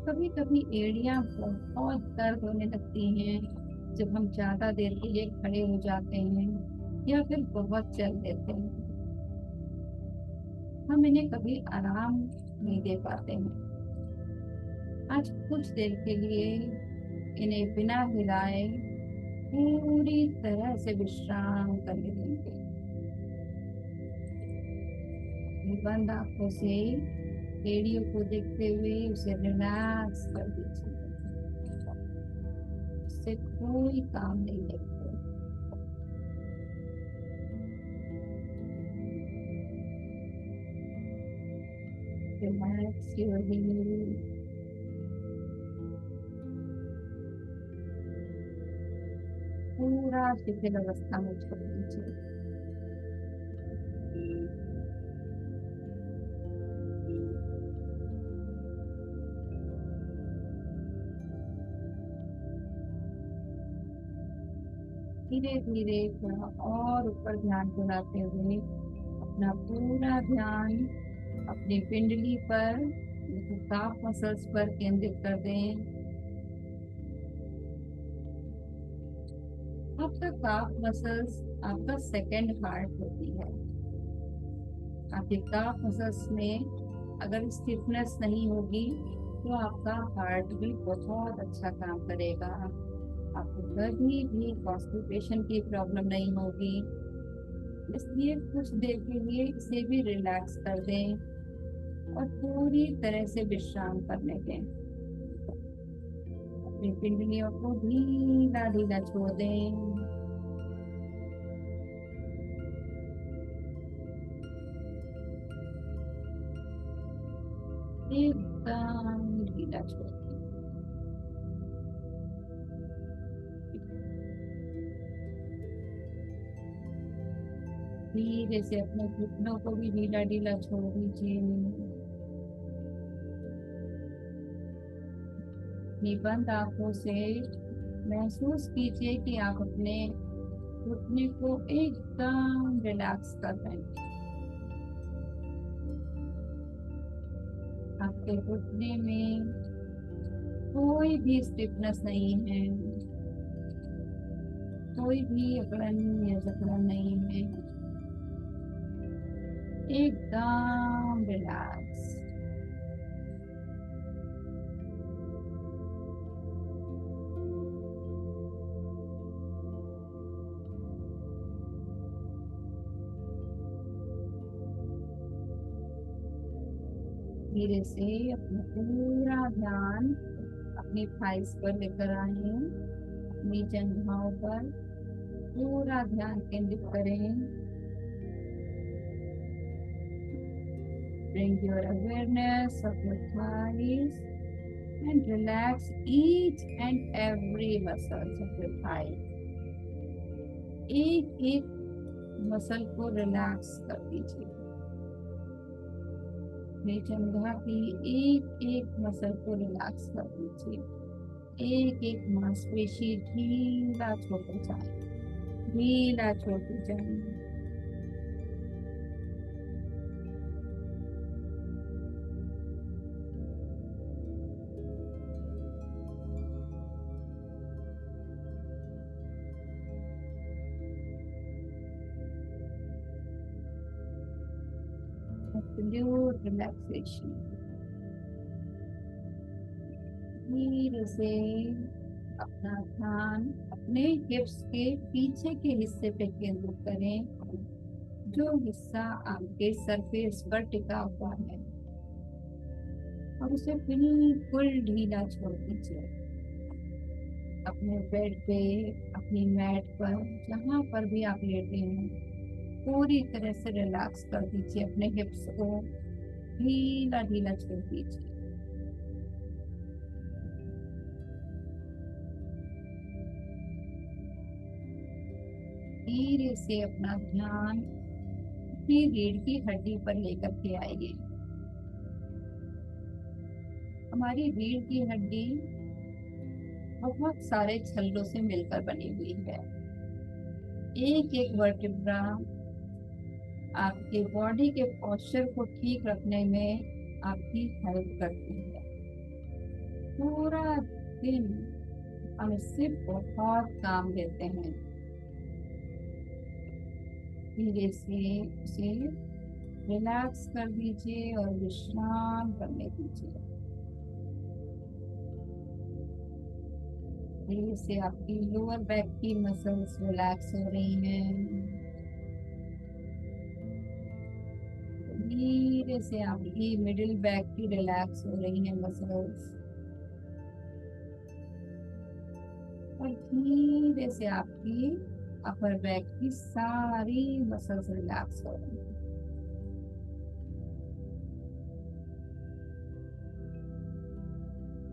Speaker 1: कभी कभी एड़ियां बहुत दर्द होने लगती हैं जब हम ज्यादा देर के लिए खड़े हो जाते हैं या फिर बहुत चल देते हैं। हम इन्हें कभी आराम नहीं दे पाते हैं। आज कुछ देर के लिए इन्हें बिना हिलाए पूरी तरह से विश्राम करने देंगे। बंद आंखों से एड़ियों को देखते हुए उसे रिलैक्स कर दीजिए। उससे कोई काम नहीं लगता। Relax your heel. पूरा शिथिल अवस्था में छोड़ दीजिए। धीरे धीरे थोड़ा और ऊपर ध्यान बुलाते हुए अपना पूरा ध्यान अपनी पिंडली पर, काफ मसल्स पर केंद्रित कर दें। आपका काफ मसल्स आपका सेकंड हार्ट होती है। आपके काफ मसल्स में अगर स्टिफनेस नहीं होगी तो आपका हार्ट भी बहुत अच्छा काम करेगा। आपको कभी भी कॉन्स्टिपेशन की प्रॉब्लम नहीं होगी। इसलिए कुछ देर के लिए इसे भी रिलैक्स कर दें और पूरी तरह से विश्राम करने दें। अपनी पिंडलियों को ढीला ढीला छोड़ दें। एकदम ढीला छोड़ दीजिए। धीरे से अपने घुटनों को भी ढीला ढीला छोड़ दीजिए। अपनी बंद आंखों से महसूस कीजिए कि आप अपने घुटने को एकदम रिलैक्स कर रहे हैं। आपके घुटने में कोई भी स्टिफनेस नहीं है, कोई भी अकड़न या जकड़न नहीं है, एकदम रिलैक्स। धीरे से अपना पूरा ध्यान अपनी थाइस पर लेकर आए, अपनी जंघाओं पर पूरा ध्यान केंद्रित करें। Bring your awareness of your thighs and relax each and every muscles of your thighs. एक एक मसल को रिलैक्स कर दीजिए। अपनी जंघा की एक एक मसल को रिलैक्स कर दीजिए। एक एक मांसपेशी ढीला छोड़ते जाए, ढीला छोड़ते जाए। Absolute relaxation। धीरे से अपना ध्यान अपने हिप्स के पीछे के हिस्से पे केंद्रित करें, जो हिस्सा आपके सरफेस पर टिका हुआ है, और उसे बिल्कुल ढीला छोड़ दीजिए। अपने बेड पे, अपनी मैट पर, जहाँ पर भी आप लेटे हैं, पूरी तरह से रिलैक्स कर दीजिए। अपने हिप्स को ढीला ढीला छोड़ दीजिए। धीरे से अपना ध्यान अपनी रीढ़ की हड्डी पर लेकर के आइए। हमारी रीढ़ की हड्डी बहुत सारे छल्लों से मिलकर बनी हुई है। एक एक वर्टिब्रा आपके बॉडी के पोस्चर को ठीक रखने में आपकी हेल्प करती है। पूरा दिन हम इससे बहुत काम लेते हैं। धीरे से उसे रिलैक्स कर दीजिए और विश्राम करने दीजिए। धीरे से आपकी लोअर बैक की मसल्स रिलैक्स हो रही हैं। धीरे से आपकी मिडिल बैक की रिलैक्स हो रही है मसल्स, और धीरे से आपकी अपर बैक की सारी मसल्स रिलैक्स हो रही हैं।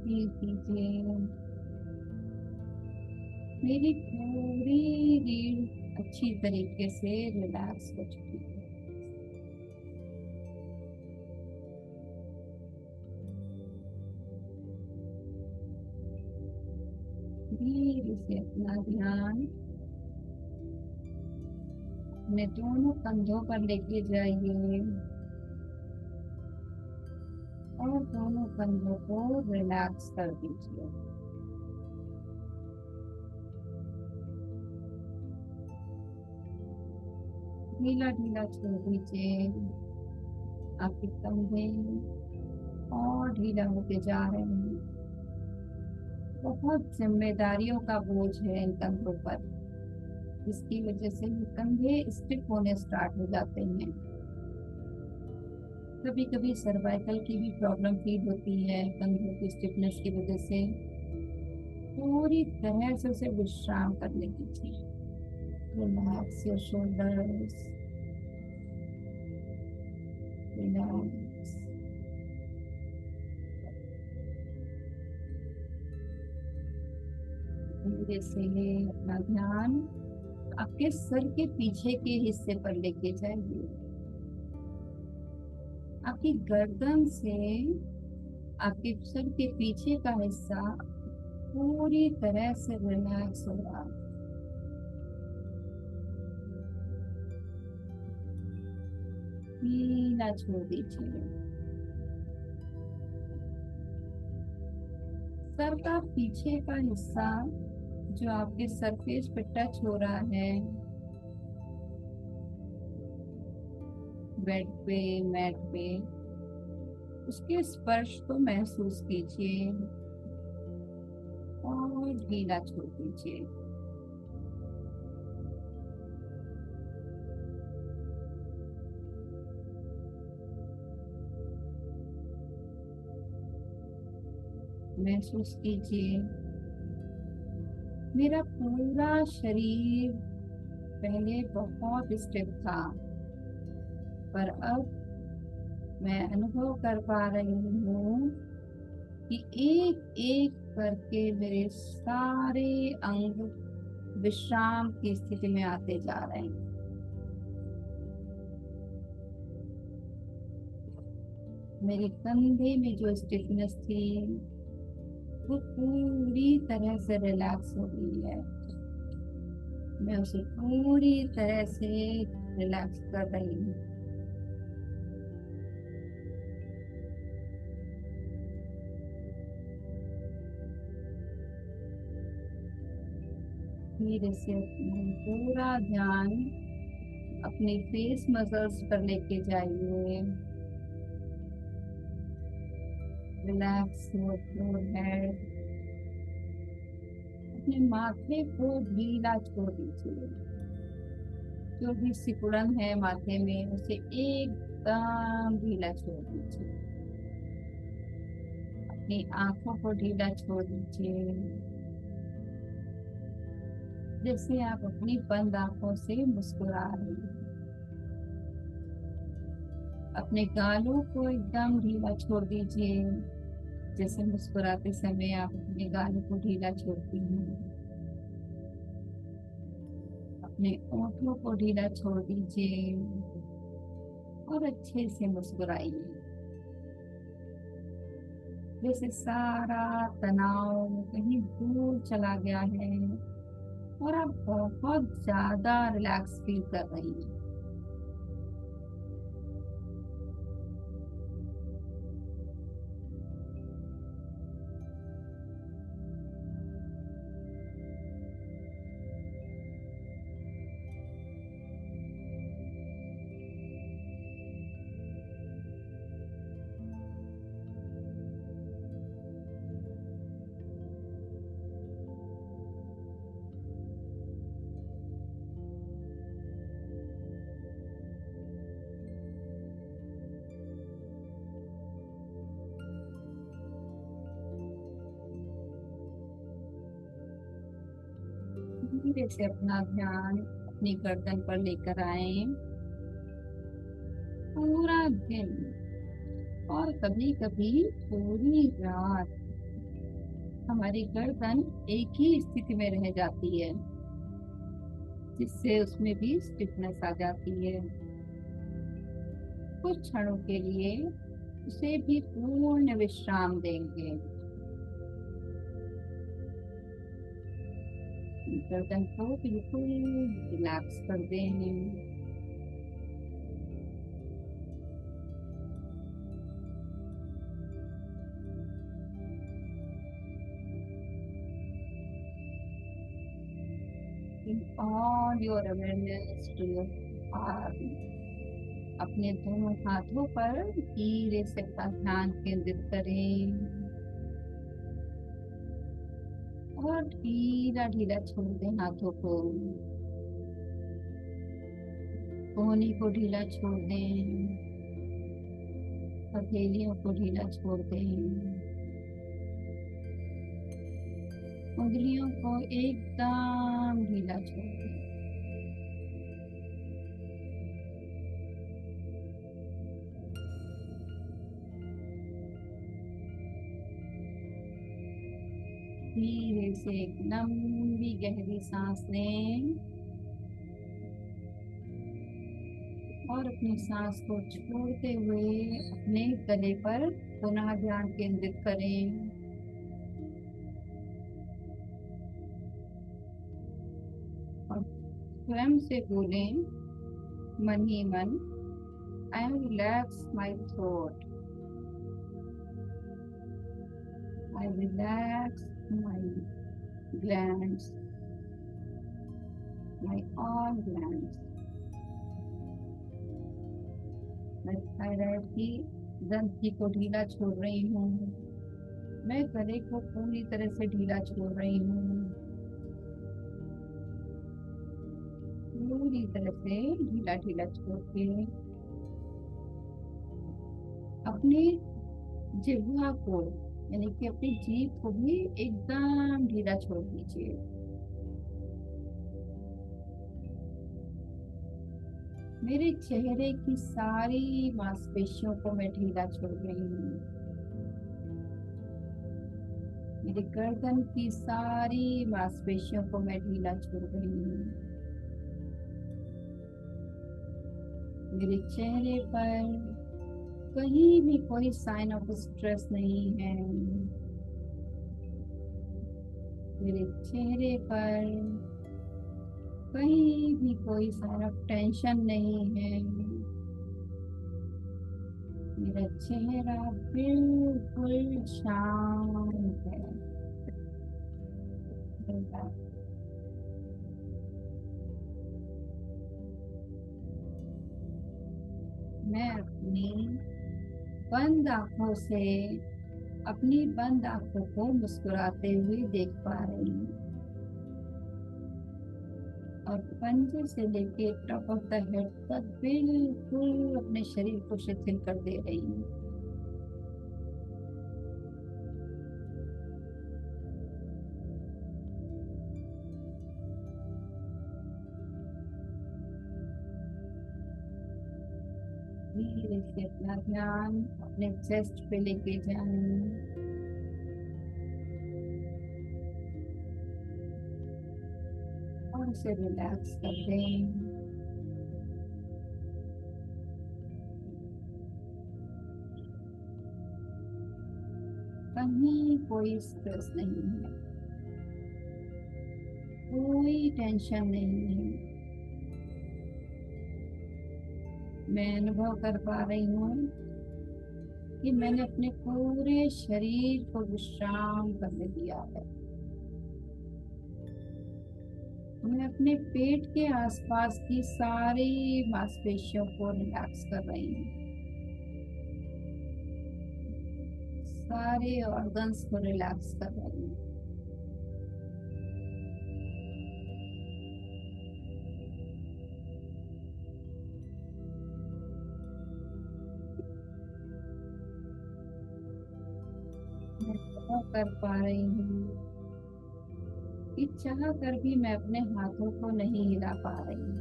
Speaker 1: फील कीजिए मेरी पूरी रीढ़ अच्छी तरीके से रिलैक्स हो चुकी है। धीरे से अपना ध्यान अपने दोनों कंधों पर लेके जाइए और दोनों कंधों को रिलैक्स कर दीजिए। ढीला ढीला छोड़ दीजिए। आपके कंधे और ढीला होते जा रहे हैं। बहुत जिम्मेदारियों का बोझ है इन कंधों पर, जिसकी वजह से ये कंधे स्टिफ होने स्टार्ट हो जाते हैं। कभी कभी सर्वाइकल की भी प्रॉब्लम फील होती है कंधों की स्टिफनेस की वजह से। पूरी तरह से उसे विश्राम करने दीजिए। Relax your shoulders, relax. धीरे से अपना ध्यान आपके सर के पीछे के हिस्से पर लेके जाइए। आपकी गर्दन से आपके सर के पीछे का हिस्सा पूरी तरह से रिलैक्स होगा। ढीला छोड़ दीजिए। सर का पीछे का हिस्सा जो आपके सरफेस पे टच हो रहा है, बेड पे, मैट पे, उसके स्पर्श को महसूस कीजिए और ढीला छोड़ दीजिए। महसूस कीजिए मेरा पूरा शरीर पहले बहुत स्टिफ था, पर अब मैं अनुभव कर पा रही हूँ कि एक एक करके मेरे सारे अंग विश्राम की स्थिति में आते जा रहे हैं। मेरे कंधे में जो स्टिफनेस थी वो पूरी तरह से रिलैक्स हो गई है। मैं उसे पूरी तरह से रिलैक्स कर रही हूँ। धीरे से अपना पूरा ध्यान अपने फेस मसल्स पर लेके जाइए। Relax your forehead. अपने माथे को ढीला छोड़ दीजिए। जो भी सिकुड़न है माथे में उसे एकदम ढीला छोड़ दीजिए। अपनी आंखों को ढीला छोड़ दीजिए, जैसे आप अपनी बंद आंखों से मुस्कुरा रहे हैं। अपने गालों को एकदम ढीला छोड़ दीजिए, जैसे मुस्कुराते समय आप अपने गालों को ढीला छोड़ती हैं। अपने ओठों को ढीला छोड़ दीजिए और अच्छे से मुस्कुराइए, जैसे सारा तनाव कहीं दूर चला गया है और आप बहुत ज्यादा रिलैक्स फील कर रही हैं। धीरे से अपना ध्यान अपनी गर्दन पर लेकर आए। पूरा दिन और कभी कभी पूरी रात हमारी गर्दन एक ही स्थिति में रह जाती है, जिससे उसमें भी स्टिफनेस आ जाती है। कुछ क्षणों के लिए उसे भी पूर्ण विश्राम देंगे। गर्दन को बिल्कुल रिलैक्स कर दें। Bring all your awareness to your arm. अपने दोनों हाथों पर धीरे से अपना ध्यान केंद्रित करें और ढीला ढीला छोड़ दें हाथों को। कोहनी को ढीला छोड़ दें, हथेलियों को ढीला छोड़ दें, उंगलियों को एकदम ढीला छोड़ दें। धीरे फिर से एक लंबी गहरी सांस लें और अपनी सांस को छोड़ते हुए अपने गले पर पुनः ध्यान केंद्रित करें। और स्वयं से बोलें मन ही मन, आई relax my throat, I relax my glands, my all glands। मैं थायराइड की ग्रंथि को ढीला छोड़ रही हूँ। मैं गले को पूरी तरह से ढीला छोड़ रही हूँ, पूरी तरह से ढीला ढीला छोड़ के अपने जिह्वा को यानी कि अपनी जीभ को भी एकदम ढीला छोड़ दीजिए। मेरे चेहरे की सारी मांसपेशियों को मैं ढीला छोड़ रही हूँ। मेरी गर्दन की सारी मांसपेशियों को मैं ढीला छोड़ रही हूँ। मेरे चेहरे पर कहीं भी कोई साइन ऑफ स्ट्रेस नहीं है। मेरे चेहरे पर कहीं भी कोई साइन ऑफ टेंशन नहीं है। मेरा चेहरा बिल्कुल शांत है। मैं अपनी बंद आंखों को मुस्कुराते हुए देख पा रही हूँ और पंजे से लेके टॉप ऑफ द हेड तक बिल्कुल अपने शरीर को शिथिल कर दे रही हूँ। धीरे से अपना ध्यान अपने चेस्ट पे लेके जाएं और उसे रिलैक्स कर दें। कहीं कोई स्ट्रेस नहीं है, कोई टेंशन नहीं है। मैं अनुभव कर पा रही हूँ कि मैंने अपने पूरे शरीर को विश्राम करने दिया है। मैं अपने पेट के आसपास की सारी मांसपेशियों को रिलैक्स कर रही हूँ, सारे ऑर्गन्स को रिलैक्स कर रही हूँ। मैं अनुभव कर पा रही हूँ कि चाह कर भी मैं अपने हाथों को नहीं हिला पा रही हूँ।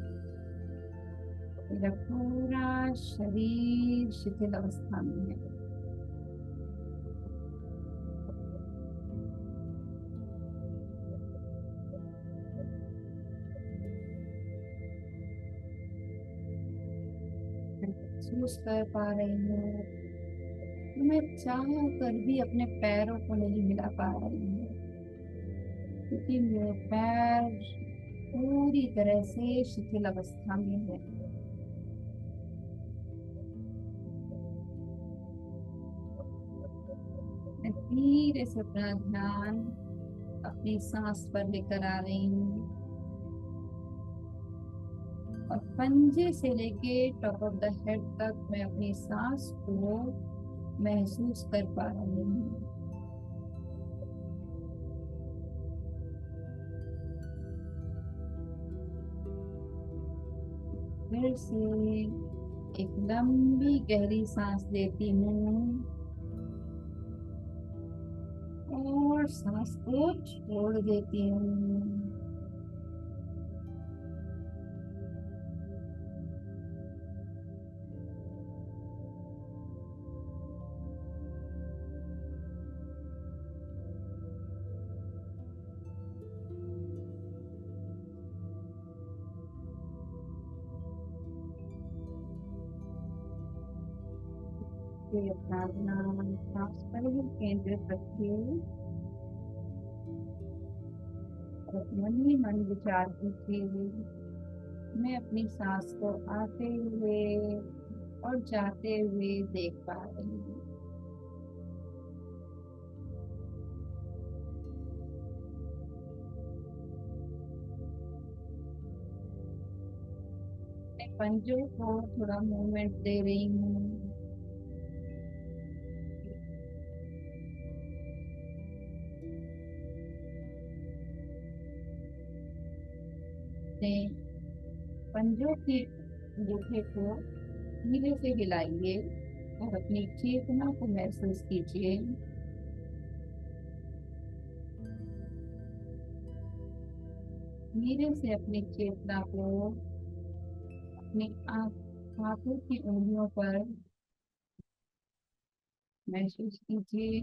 Speaker 1: मेरा पूरा शरीर शिथिल अवस्था में है। मैं महसूस कर पा रही हूँ कि मैं चाह कर भी अपने पैरों को नहीं हिला पा रही हूँ क्योंकि मेरे पैर पूरी तरह से शिथिल अवस्था में है। मैं धीरे से अपना ध्यान अपनी सांस पर लेकर आ रही हूँ और पंजे से लेके टॉप ऑफ द हेड तक मैं अपनी सांस को महसूस कर पा रही हूँ। फिर से एक लंबी गहरी सांस लेती हूँ और सांस को छोड़ देती हूँ। से अपना ध्यान सांस पर ही केंद्रित रखिए और मन ही मन विचार कीजिए, मैं अपनी सांस को आते हुए और जाते हुए देख पा रही हूँ। मैं पंजों को थोड़ा मूवमेंट दे रही हूँ। पंजों की अंगूठे को धीरे से हिलाइए और अपनी चेतना को महसूस कीजिए। धीरे से अपनी चेतना को अपनी हाथों की उंगलियों पर महसूस कीजिए।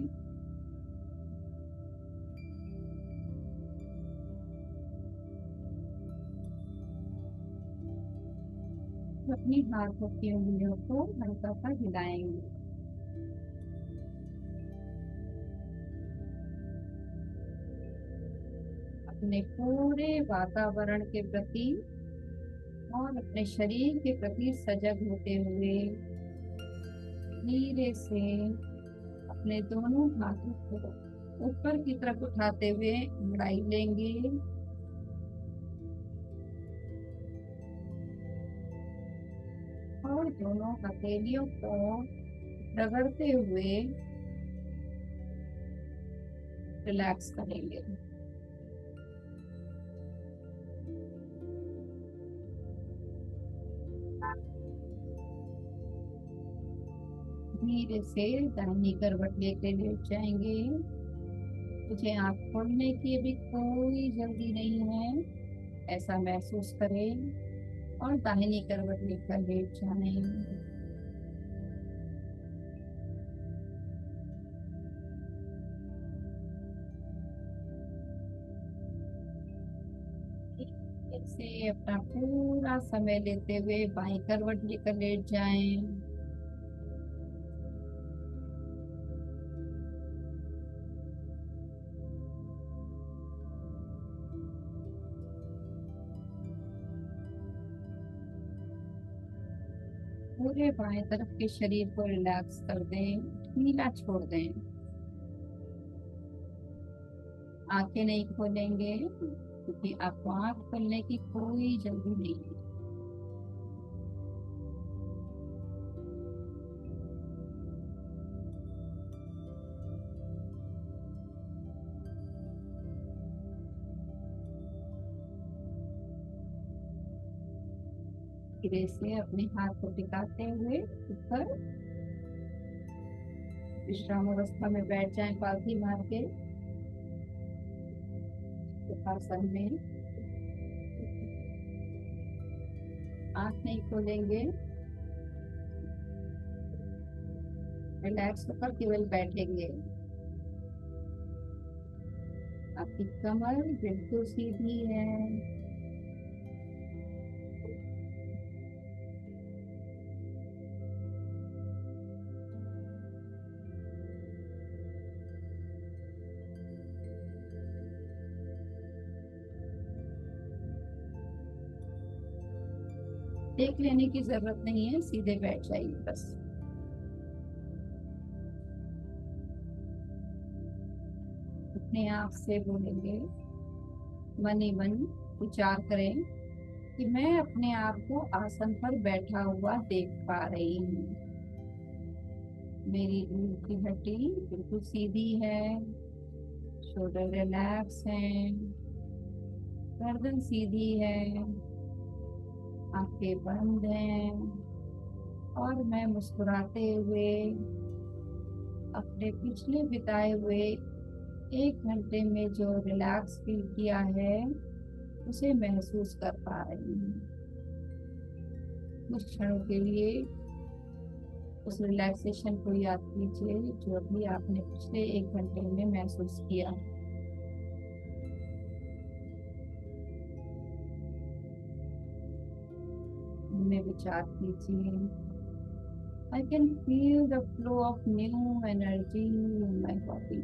Speaker 1: अपनी हाथों की उंगलियों को हल्का सा हिलाएंगे। अपने पूरे वातावरण के प्रति और अपने शरीर के प्रति सजग होते हुए धीरे से अपने दोनों हाथों को ऊपर की तरफ उठाते हुए अंगड़ाई लेंगे और दोनों हथेलियों को रगड़ते हुए रिलैक्स करेंगे। धीरे से दाहिनी करवट लेके लेट जाएंगे। मुझे आँख खोलने की अभी कोई जल्दी नहीं है, ऐसा महसूस करें और दाहिनी करवट लेकर लेट जाएं। से अपना पूरा समय लेते हुए बाईं करवट लेकर लेट जाएं। पूरे बाएं तरफ के शरीर को रिलैक्स कर दें, ढीला छोड़ दें। आंखें नहीं खोलेंगे क्योंकि आपको आंख खोलने की कोई जल्दी नहीं है। धीरे से अपने हाथ को टिकाते हुए ऊपर विश्राम अवस्था में बैठ जाएं, पालथी मार के आसन में। आंख नहीं खोलेंगे, रिलैक्स होकर केवल बैठेंगे। आपकी कमर बिल्कुल सीधी है। देख लेने की जरूरत नहीं है, सीधे बैठ जाइए बस। अपने आप से बोलेंगे, मन ही मन विचार करें कि मैं अपने आप को आसन पर बैठा हुआ देख पा रही हूँ। मेरी रीढ़ की हड्डी बिल्कुल सीधी है, शोल्डर रिलैक्स हैं, गर्दन सीधी है, आंखें बंद हैं और मैं मुस्कुराते हुए अपने पिछले बिताए हुए 1 घंटे में जो रिलैक्स फील किया है उसे महसूस कर पा रही हूँ। कुछ क्षणों के लिए उस रिलैक्सेशन को याद कीजिए जो अभी आपने पिछले 1 घंटे में महसूस किया। उनमें विचार कीजिए, I can feel the flow of new energy in my body.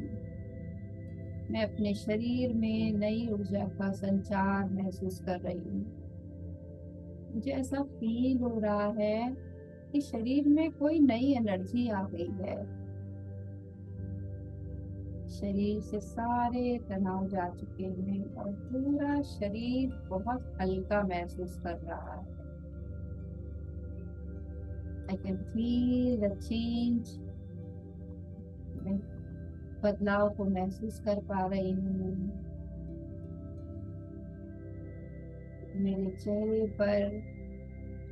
Speaker 1: मैं अपने शरीर में नई ऊर्जा का संचार महसूस कर रही हूँ। मुझे ऐसा फील हो रहा है कि शरीर में कोई नई एनर्जी आ गई है। शरीर से सारे तनाव जा चुके हैं और पूरा शरीर बहुत हल्का महसूस कर रहा है। I can feel the change. मैं बदलाव को महसूस कर पा रही हूँ। मेरे चेहरे पर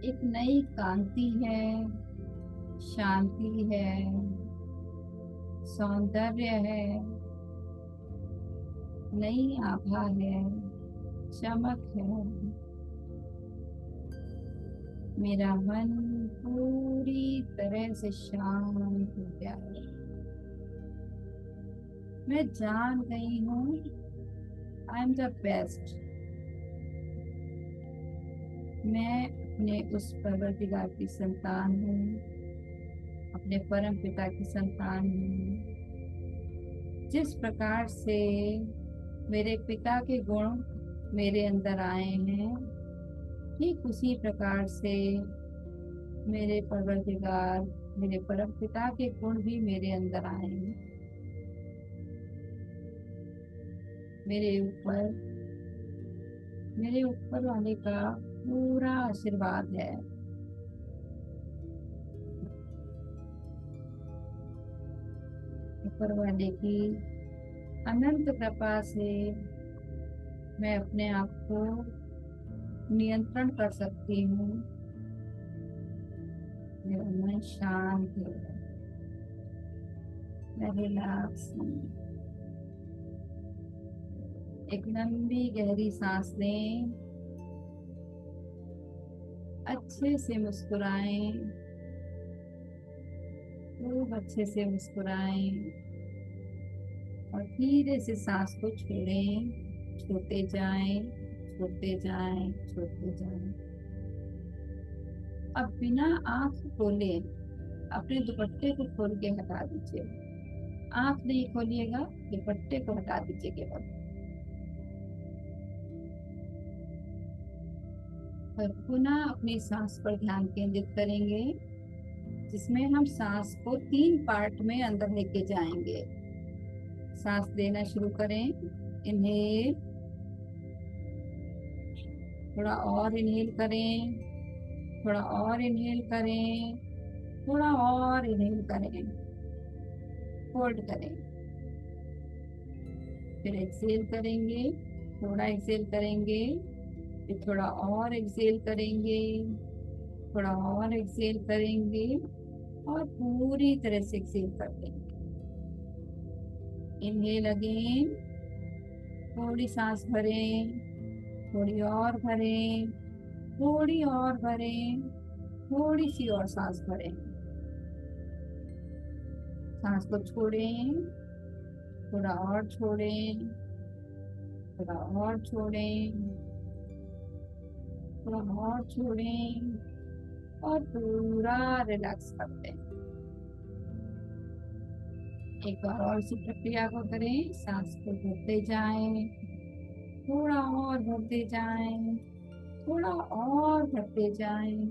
Speaker 1: एक नई कांति है, शांति है, सौंदर्य है, नई आभा है, चमक है। मेरा मन पूरी तरह से शांत हो गया है। मैं जान गई हूँ आई एम द बेस्ट। मैं अपने उस परवरदिगार की संतान हूँ, अपने परम पिता की संतान हूँ। जिस प्रकार से मेरे पिता के गुण मेरे अंदर आए हैं, ठीक उसी प्रकार से मेरे परवरदिगार, मेरे परम पिता के गुण भी मेरे अंदर आए हैं। मेरे ऊपर वाले का पूरा आशीर्वाद है। ऊपर वाले की अनंत कृपा से मैं अपने आप को नियंत्रण कर सकती हूँ। मेरा मन शांत है, मैं रिलैक्स हूँ। एक लंबी गहरी सांस लें, अच्छे से मुस्कुराएं, खूब अच्छे से मुस्कुराएं और धीरे से सांस को छोड़ें। छोड़ते जाएं, छोड़ते जाएं, छोड़ते जाएं। अब बिना आंख खोले अपने दुपट्टे को खोल के हटा दीजिए। आंख नहीं खोलिएगा, दुपट्टे को हटा दीजिए केवल। और पुनः अपनी सांस पर ध्यान केंद्रित करेंगे, जिसमें हम सांस को 3 पार्ट में अंदर लेके जाएंगे। सांस लेना शुरू करें। इनहेल, थोड़ा और इनहेल करें, थोड़ा और इनहेल करें, थोड़ा और इनहेल करें, होल्ड करें, फिर एक्सेल करेंगे, थोड़ा एक्सेल करेंगे, फिर थोड़ा और एक्सेल करेंगे, थोड़ा और एक्सेल करेंगे और पूरी तरह से एक्सेल कर देंगे। इनहेल अगेन, थोड़ी सांस भरें, थोड़ी और भरें, थोड़ी और भरें, थोड़ी सी और सांस भरें। सांस को छोड़ें, थोड़ा और छोड़ें, थोड़ा और छोड़ें, थोड़ा और छोड़ें और पूरा रिलैक्स कर दें। एक बार और इसी प्रक्रिया को करें। सांस को भरते जाएं, थोड़ा और भरते जाएं, थोड़ा और भरते जाएं,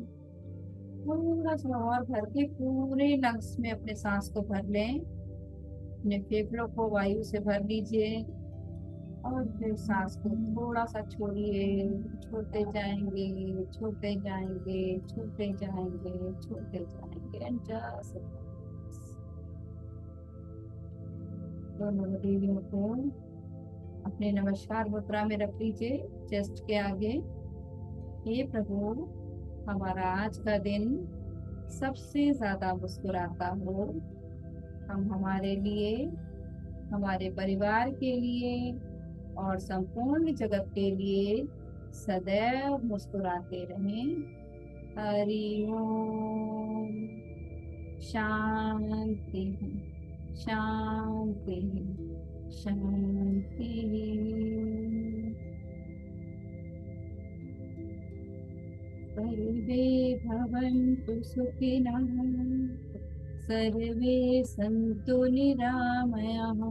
Speaker 1: थोड़ा सा और भर के पूरे लंग्स में अपने सांस को भर लें। अपने फेफड़ों को वायु से भर लीजिए और फिर सांस को थोड़ा सा छोड़िए। छोड़ते जाएंगे, छोड़ते जाएंगे, छोड़ते जाएंगे, छोड़ते जाएंगे एंड जस्ट दोनों हथेलियों को अपने नमस्कार मुद्रा में रख लीजिए चेस्ट के आगे। हे प्रभु, हमारा आज का दिन सबसे ज्यादा मुस्कुराता हो। हम हमारे लिए, हमारे परिवार के लिए और संपूर्ण जगत के लिए सदैव मुस्कुराते रहें। हरि ओम। शांति, शांति, शांति। सर्वे भवन्तु सुखिनः, सर्वे सन्तु निरामयाः,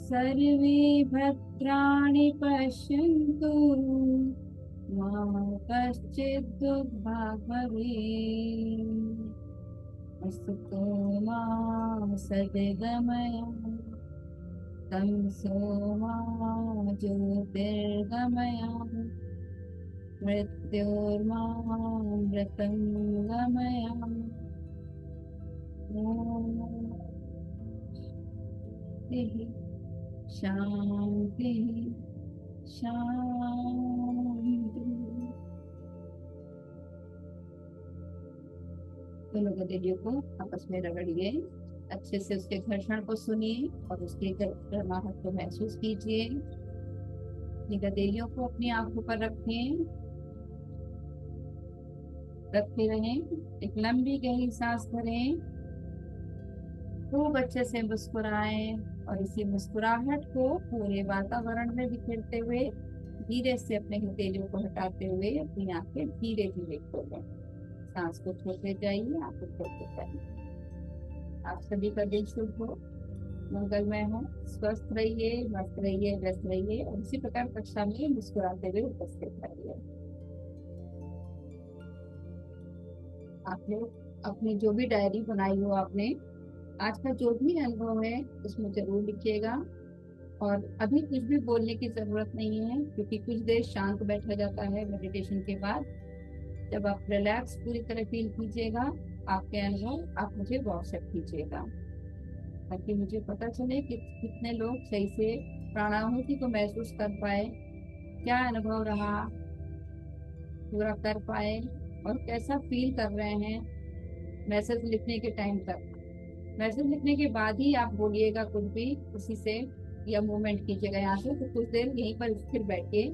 Speaker 1: सर्वे भद्राणि पश्यन्तु, मा कश्चित् दुःखभाग् भवेत्। अस्तु मा सद्गमय, तमसो मा ज्योतिर्गमय, मृत्योर्मामृतं गमय। शांति शांति। दोनों गदेलियों को आपस में रगड़िए, अच्छे से उसके घर्षण को सुनिए और उसके गर्माहट को महसूस कीजिए। अपनी गदेलियों को अपनी आंखों पर रखें, रखे रहें। एक लंबी गहरी सांस भरें, खूब अच्छे से मुस्कुराएं और इसी मुस्कुराहट को पूरे वातावरण में बिखेरते हुए धीरे से अपने हथेलियों को हटाते हुए अपनी आंखें धीरे धीरे खोलें। सांस को छोड़ते जाइए, आंखें खोलते जाइए। आप सभी का दिन शुभ हो, मंगलमय हो, स्वस्थ रहिए, मस्त रहिए, व्यस्त रहिए और इसी प्रकार कक्षा में मुस्कुराते हुए उपस्थित रहिए। आप लोग अपनी जो भी डायरी बनाई हो आपने, आज का जो भी अनुभव है उसमें जरूर लिखिएगा। और अभी कुछ भी बोलने की जरूरत नहीं है, क्योंकि कुछ देर शांत बैठा जाता है मेडिटेशन के बाद। जब आप रिलैक्स पूरी तरह फील कीजिएगा, आपके अनुभव आप मुझे व्हाट्सएप कीजिएगा, ताकि मुझे पता चले कि कितने लोग सही से प्राणाहुति को महसूस कर पाए, क्या अनुभव रहा, पूरा कर पाए और कैसा फील कर रहे हैं मैसेज लिखने के टाइम तक। मैसेज लिखने के बाद ही आप बोलिएगा कुछ भी उसी से, या मूवमेंट कीजिएगा यहाँ से। तो कुछ देर यहीं पर स्थिर बैठिए,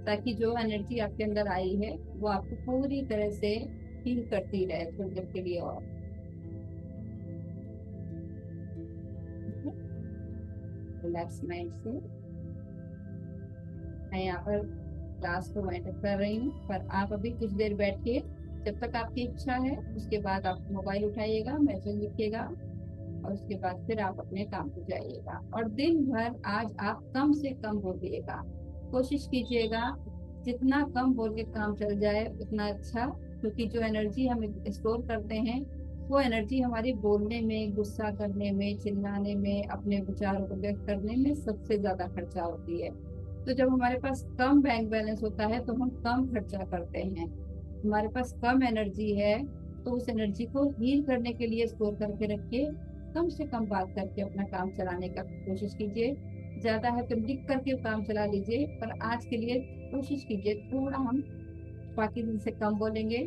Speaker 1: ताकि जो एनर्जी आपके अंदर आई है वो आपको पूरी तरह से फील करती रहे थोड़ी देर के लिए। और रिलैक्स माइंड से मैं यहाँ पर क्लास को वाइंड अप कर रही हूँ, पर आप अभी कुछ देर बैठिए, जब तक आपकी इच्छा है। उसके बाद आप मोबाइल उठाइएगा, मैसेज लिखिएगा और उसके बाद फिर आप अपने काम पे जाइएगा। और दिन भर आज आप कम से कम बोलिएगा, कोशिश कीजिएगा जितना कम बोल के काम चल जाए उतना अच्छा, क्योंकि जो एनर्जी हम स्टोर करते हैं वो एनर्जी हमारी बोलने में, गुस्सा करने में, चिल्लाने में, अपने विचारों को व्यक्त करने में सबसे ज्यादा खर्चा होती है। तो जब हमारे पास कम बैंक बैलेंस होता है तो हम कम खर्चा करते हैं। हमारे पास कम एनर्जी है तो उस एनर्जी को हील करने के लिए स्टोर करके रखिए। कम से कम बात करके अपना काम चलाने का कोशिश कीजिए। ज्यादा है तो लिख करके काम चला लीजिए, पर आज के लिए कोशिश कीजिए थोड़ा हम बाकी दिन से कम बोलेंगे।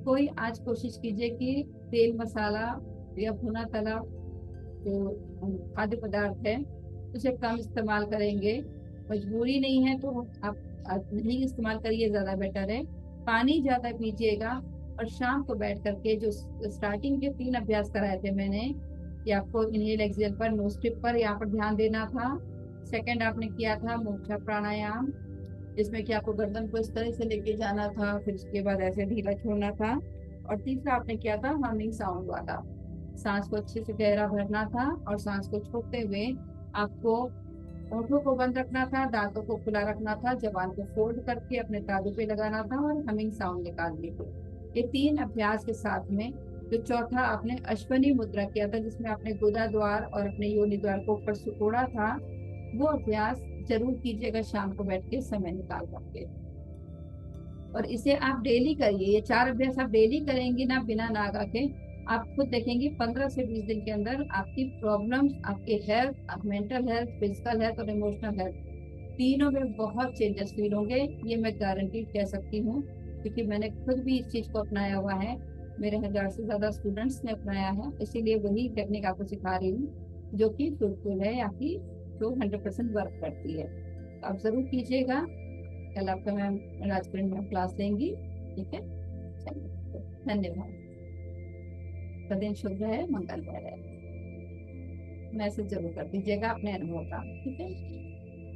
Speaker 1: कोई आज कोशिश कीजिए कि तेल मसाला या भुना तला जो खाद्य पदार्थ है उसे कम इस्तेमाल करेंगे। मजबूरी नहीं है तो आप नहीं इस्तेमाल करिए, ज्यादा बेटर है। पानी ज्यादा पीजिएगा और शाम को बैठ करके जो स्टार्टिंग के 3 अभ्यास कराए थे मैंने, कि आपको इनहेल एक्सहेल पर, नो स्ट्रिप पर यहाँ पर ध्यान देना था। सेकंड आपने किया था मोक्षा प्राणायाम, जिसमें कि आपको गर्दन को इस तरह से लेके जाना था, फिर उसके बाद ऐसे ढीला छोड़ना था। और तीसरा आपने किया था हमिंग साउंड वाला, सांस को अच्छे से गहरा भरना था और सांस को छोड़ते हुए आपको होठों को बंद रखना था, दांतों को खुला रखना था, जबान को फोल्ड करके अपने तालू पे लगाना था और हमिंग साउंड निकालनी थी। ये 3 अभ्यास के साथ में जो चौथा आपने अश्वनी मुद्रा किया था, जिसमें आपने गुदा द्वार और अपने योनि द्वार को ऊपर सुकोड़ा था, वो अभ्यास जरूर कीजिएगा शाम को बैठ के समय निकाल करके। और इसे आप डेली करिए, ये 4 अभ्यास आप डेली करेंगे ना बिना नागा के, आप खुद देखेंगे 15 से 20 दिन के अंदर आपकी प्रॉब्लम्स, आपके health, mental health, physical health और इमोशनल हेल्थ, तीनों में बहुत चेंजेस फील होंगे। ये मैं गारंटी कह सकती हूँ, क्योंकि मैंने खुद भी इस चीज को अपनाया हुआ है। मेरे 1000 से ज्यादा स्टूडेंट्स ने अपनाया है, इसीलिए वही टेक्निक आपको सिखा रही हूँ जो कि फ्रूटफुल है, या कि जो 100% वर्क करती है। तो आप जरूर कीजिएगा। कल आपका मैम राजकिरण मैम क्लास लेंगी, ठीक है। चलिए, धन्यवाद। का दिन शुभ रहे, मंगलमय रहे। मैसेज जरूर कर दीजिएगा अपने अनुभव का, ठीक है।